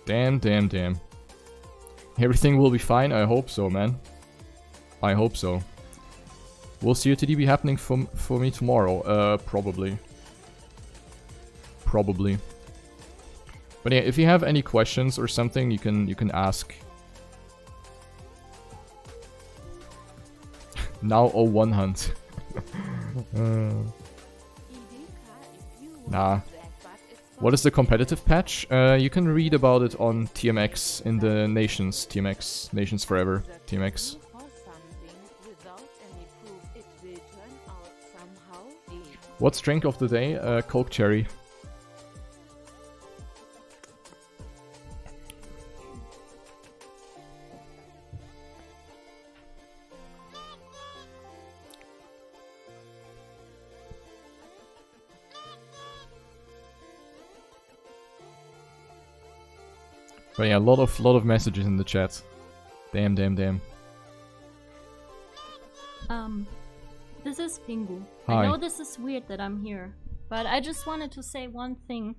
Damn, damn, damn. Everything will be fine, I hope so, man. I hope so. Will COTD happening for me tomorrow? Probably. Probably. But yeah, if you have any questions or something, you can ask. Now 01 hunt. Nah. What is the competitive patch? You can read about it on TMX in the Nations. TMX. Nations Forever. TMX. What's drink of the day? Coke Cherry. But yeah, a lot of messages in the chat. Damn, damn, damn. This is Pingu. Hi. I know this is weird that I'm here, but I just wanted to say one thing,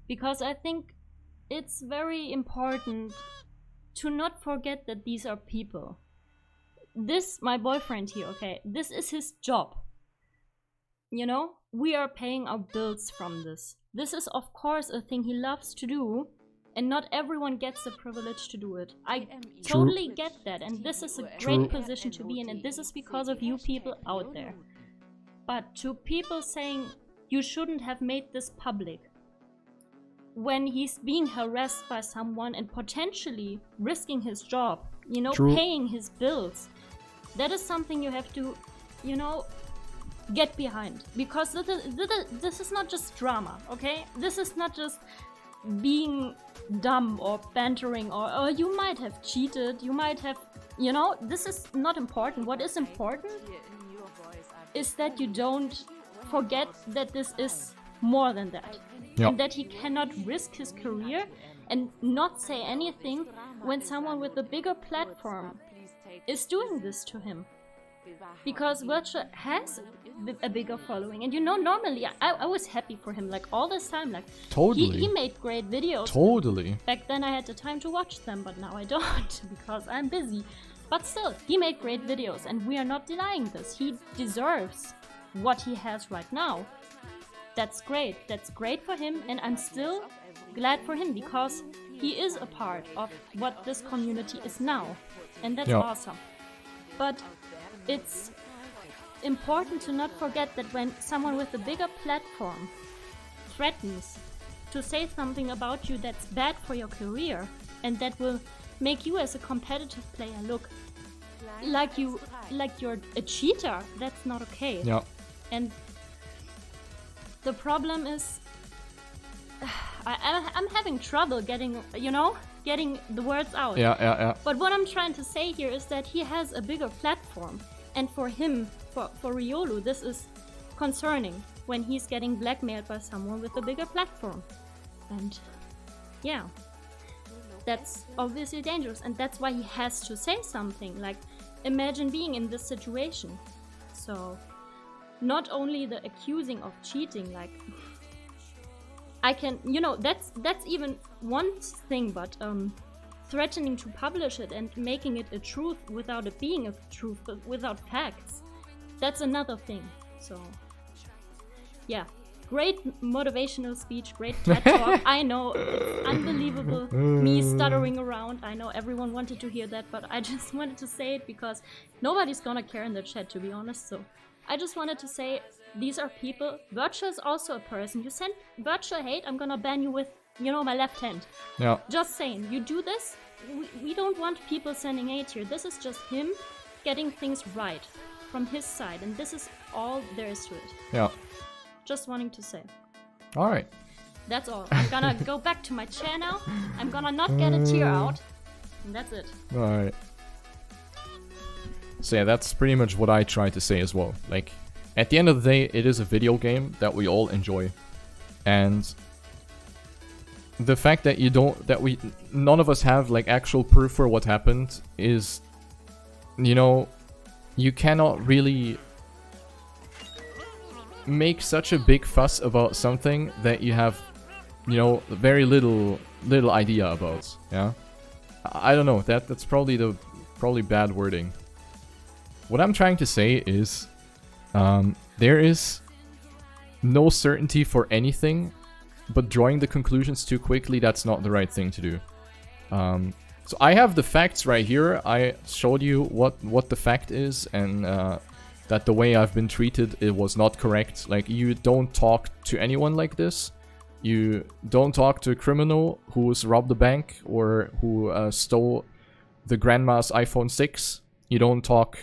because I think it's very important to not forget that these are people. This, my boyfriend here, okay, this is his job. You know, we are paying our bills from this. This is of course a thing he loves to do, and not everyone gets the privilege to do it. I totally get that, and this is a great position to be in, and this is because of you people out there. But to people saying you shouldn't have made this public, when he's being harassed by someone and potentially risking his job, you know, paying his bills, that is something you have to, you know, get behind. Because this is not just drama, okay? This is not just being dumb or bantering, or you might have cheated, you might have, you know, this is not important. What is important is that you don't forget that this is more than that. Yep. And that he cannot risk his career and not say anything when someone with a bigger platform is doing this to him. Because Virtual has a bigger following, and you know, normally I was happy for him, like all this time, like totally. He made great videos. Totally. Back then I had the time to watch them, but now I don't because I'm busy. But still, he made great videos, and we are not denying this. He deserves what he has right now. That's great. That's great for him, and I'm still glad for him because he is a part of what this community is now, and that's awesome. But it's important to not forget that when someone with a bigger platform threatens to say something about you that's bad for your career and that will make you as a competitive player look like you're a cheater, that's not okay. Yeah. And the problem is I'm having trouble getting the words out. Yeah. But what I'm trying to say here is that he has a bigger platform. And for him, for Riolu, this is concerning when he's getting blackmailed by someone with a bigger platform. And yeah, that's obviously dangerous. And that's why he has to say something. Like, imagine being in this situation. So, not only the accusing of cheating, like, I can, you know, that's even one thing, but threatening to publish it and making it a truth without it being a truth, but without facts, that's another thing. So, yeah. Great motivational speech, great TED talk. I know, it's unbelievable. Me stuttering around. I know everyone wanted to hear that, but I just wanted to say it because nobody's gonna care in the chat, to be honest. So I just wanted to say these are people. Virtual is also a person. You send virtual hate, I'm gonna ban you with, you know, my left hand. Yeah. Just saying, you do this, we don't want people sending hate here. This is just him getting things right from his side, and this is all there is to it. Yeah. Just wanting to say. Alright. That's all. I'm gonna go back to my chair now. I'm gonna not get a tear out. And that's it. Alright. So yeah, that's pretty much what I try to say as well. Like, at the end of the day, it is a video game that we all enjoy. And the fact that none of us have like actual proof for what happened is, you know, you cannot really make such a big fuss about something that you have, you know, very little idea about. Yeah, I don't know. That's probably bad wording. What I'm trying to say is, there is no certainty for anything, but drawing the conclusions too quickly, that's not the right thing to do. So I have the facts right here. I showed you what the fact is, and that the way I've been treated, it was not correct. Like, you don't talk to anyone like this. You don't talk to a criminal who's robbed a bank or who stole the grandma's iPhone 6. You don't talk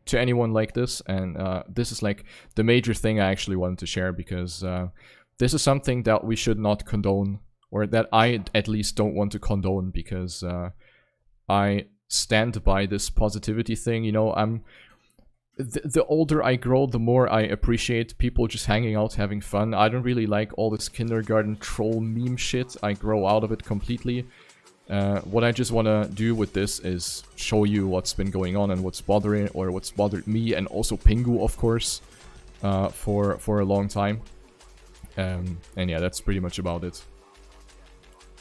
to anyone like this, and this is like the major thing I actually wanted to share, because this is something that we should not condone, or that I at least don't want to condone, because I stand by this positivity thing. You know, the older I grow, the more I appreciate people just hanging out, having fun. I don't really like all this kindergarten troll meme shit. I grow out of it completely. What I just want to do with this is show you what's been going on and what's bothered me, and also Pingu, of course, for a long time. And yeah, that's pretty much about it.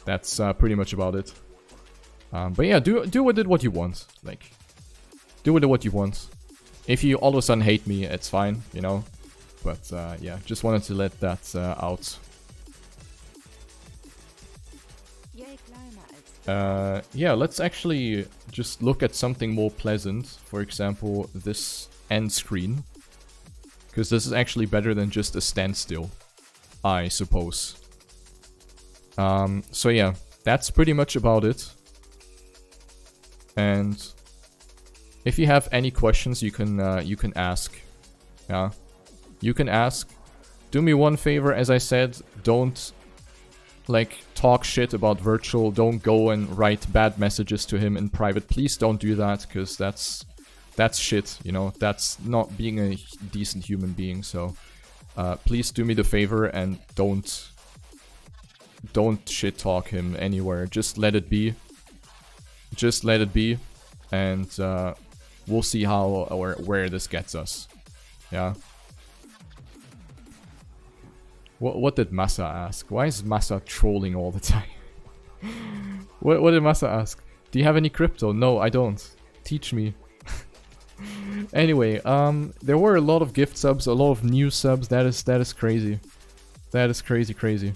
That's pretty much about it. But yeah, do with it what you want. Like, do with it what you want. If you all of a sudden hate me, it's fine, you know. But yeah, just wanted to let that out. Yeah, let's actually just look at something more pleasant. For example, this end screen. Because this is actually better than just a standstill, I suppose. So yeah, that's pretty much about it. And if you have any questions, you can ask. Yeah, you can ask. Do me one favor, as I said, don't like talk shit about Virtual. Don't go and write bad messages to him in private. Please don't do that, because that's shit. You know, that's not being a decent human being. So please do me the favor and don't shit talk him anywhere. Just let it be. Just let it be, and we'll see how or where this gets us. Yeah. What did Masa ask? Why is Masa trolling all the time? What did Masa ask? Do you have any crypto? No, I don't. Teach me. Anyway, there were a lot of gift subs, a lot of new subs. That is crazy. That is crazy.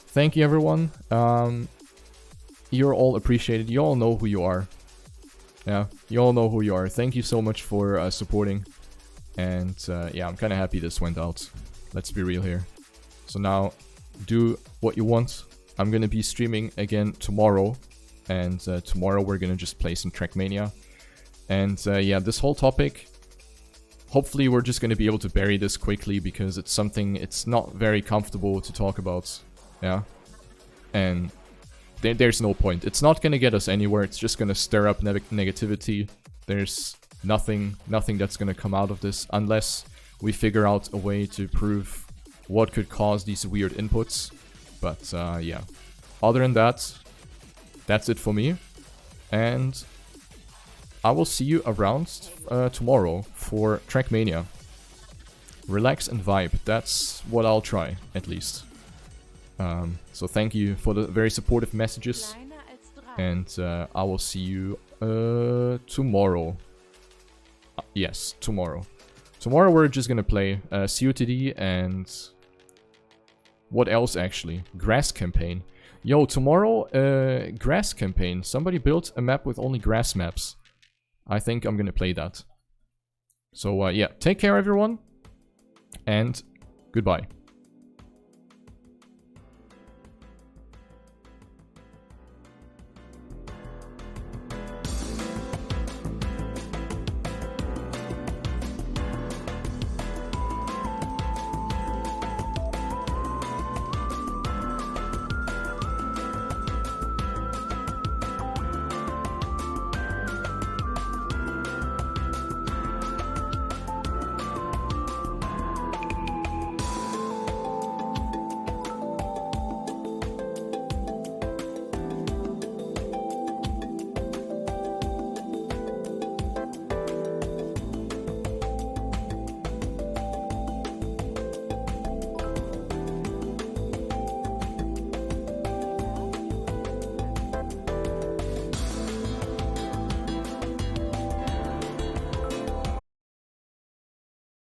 Thank you, everyone. You're all appreciated. You all know who you are. Yeah, you all know who you are. Thank you so much for supporting. And yeah, I'm kind of happy this went out. Let's be real here. So now, do what you want. I'm going to be streaming again tomorrow. And tomorrow we're going to just play some Trackmania. And yeah, this whole topic, hopefully we're just going to be able to bury this quickly, because it's something it's not very comfortable to talk about. Yeah. And there's no point. It's not going to get us anywhere. It's just going to stir up negativity. There's nothing that's going to come out of this unless we figure out a way to prove what could cause these weird inputs. But yeah, other than that, that's it for me. And I will see you around tomorrow for Trackmania. Relax and vibe. That's what I'll try, at least. So thank you for the very supportive messages. Kleiner als 3. And I will see you tomorrow. Yes, tomorrow. Tomorrow we're just gonna play COTD and... What else actually? Grass campaign. Yo, tomorrow, grass campaign. Somebody built a map with only grass maps. I think I'm gonna play that. So yeah, take care everyone. And goodbye.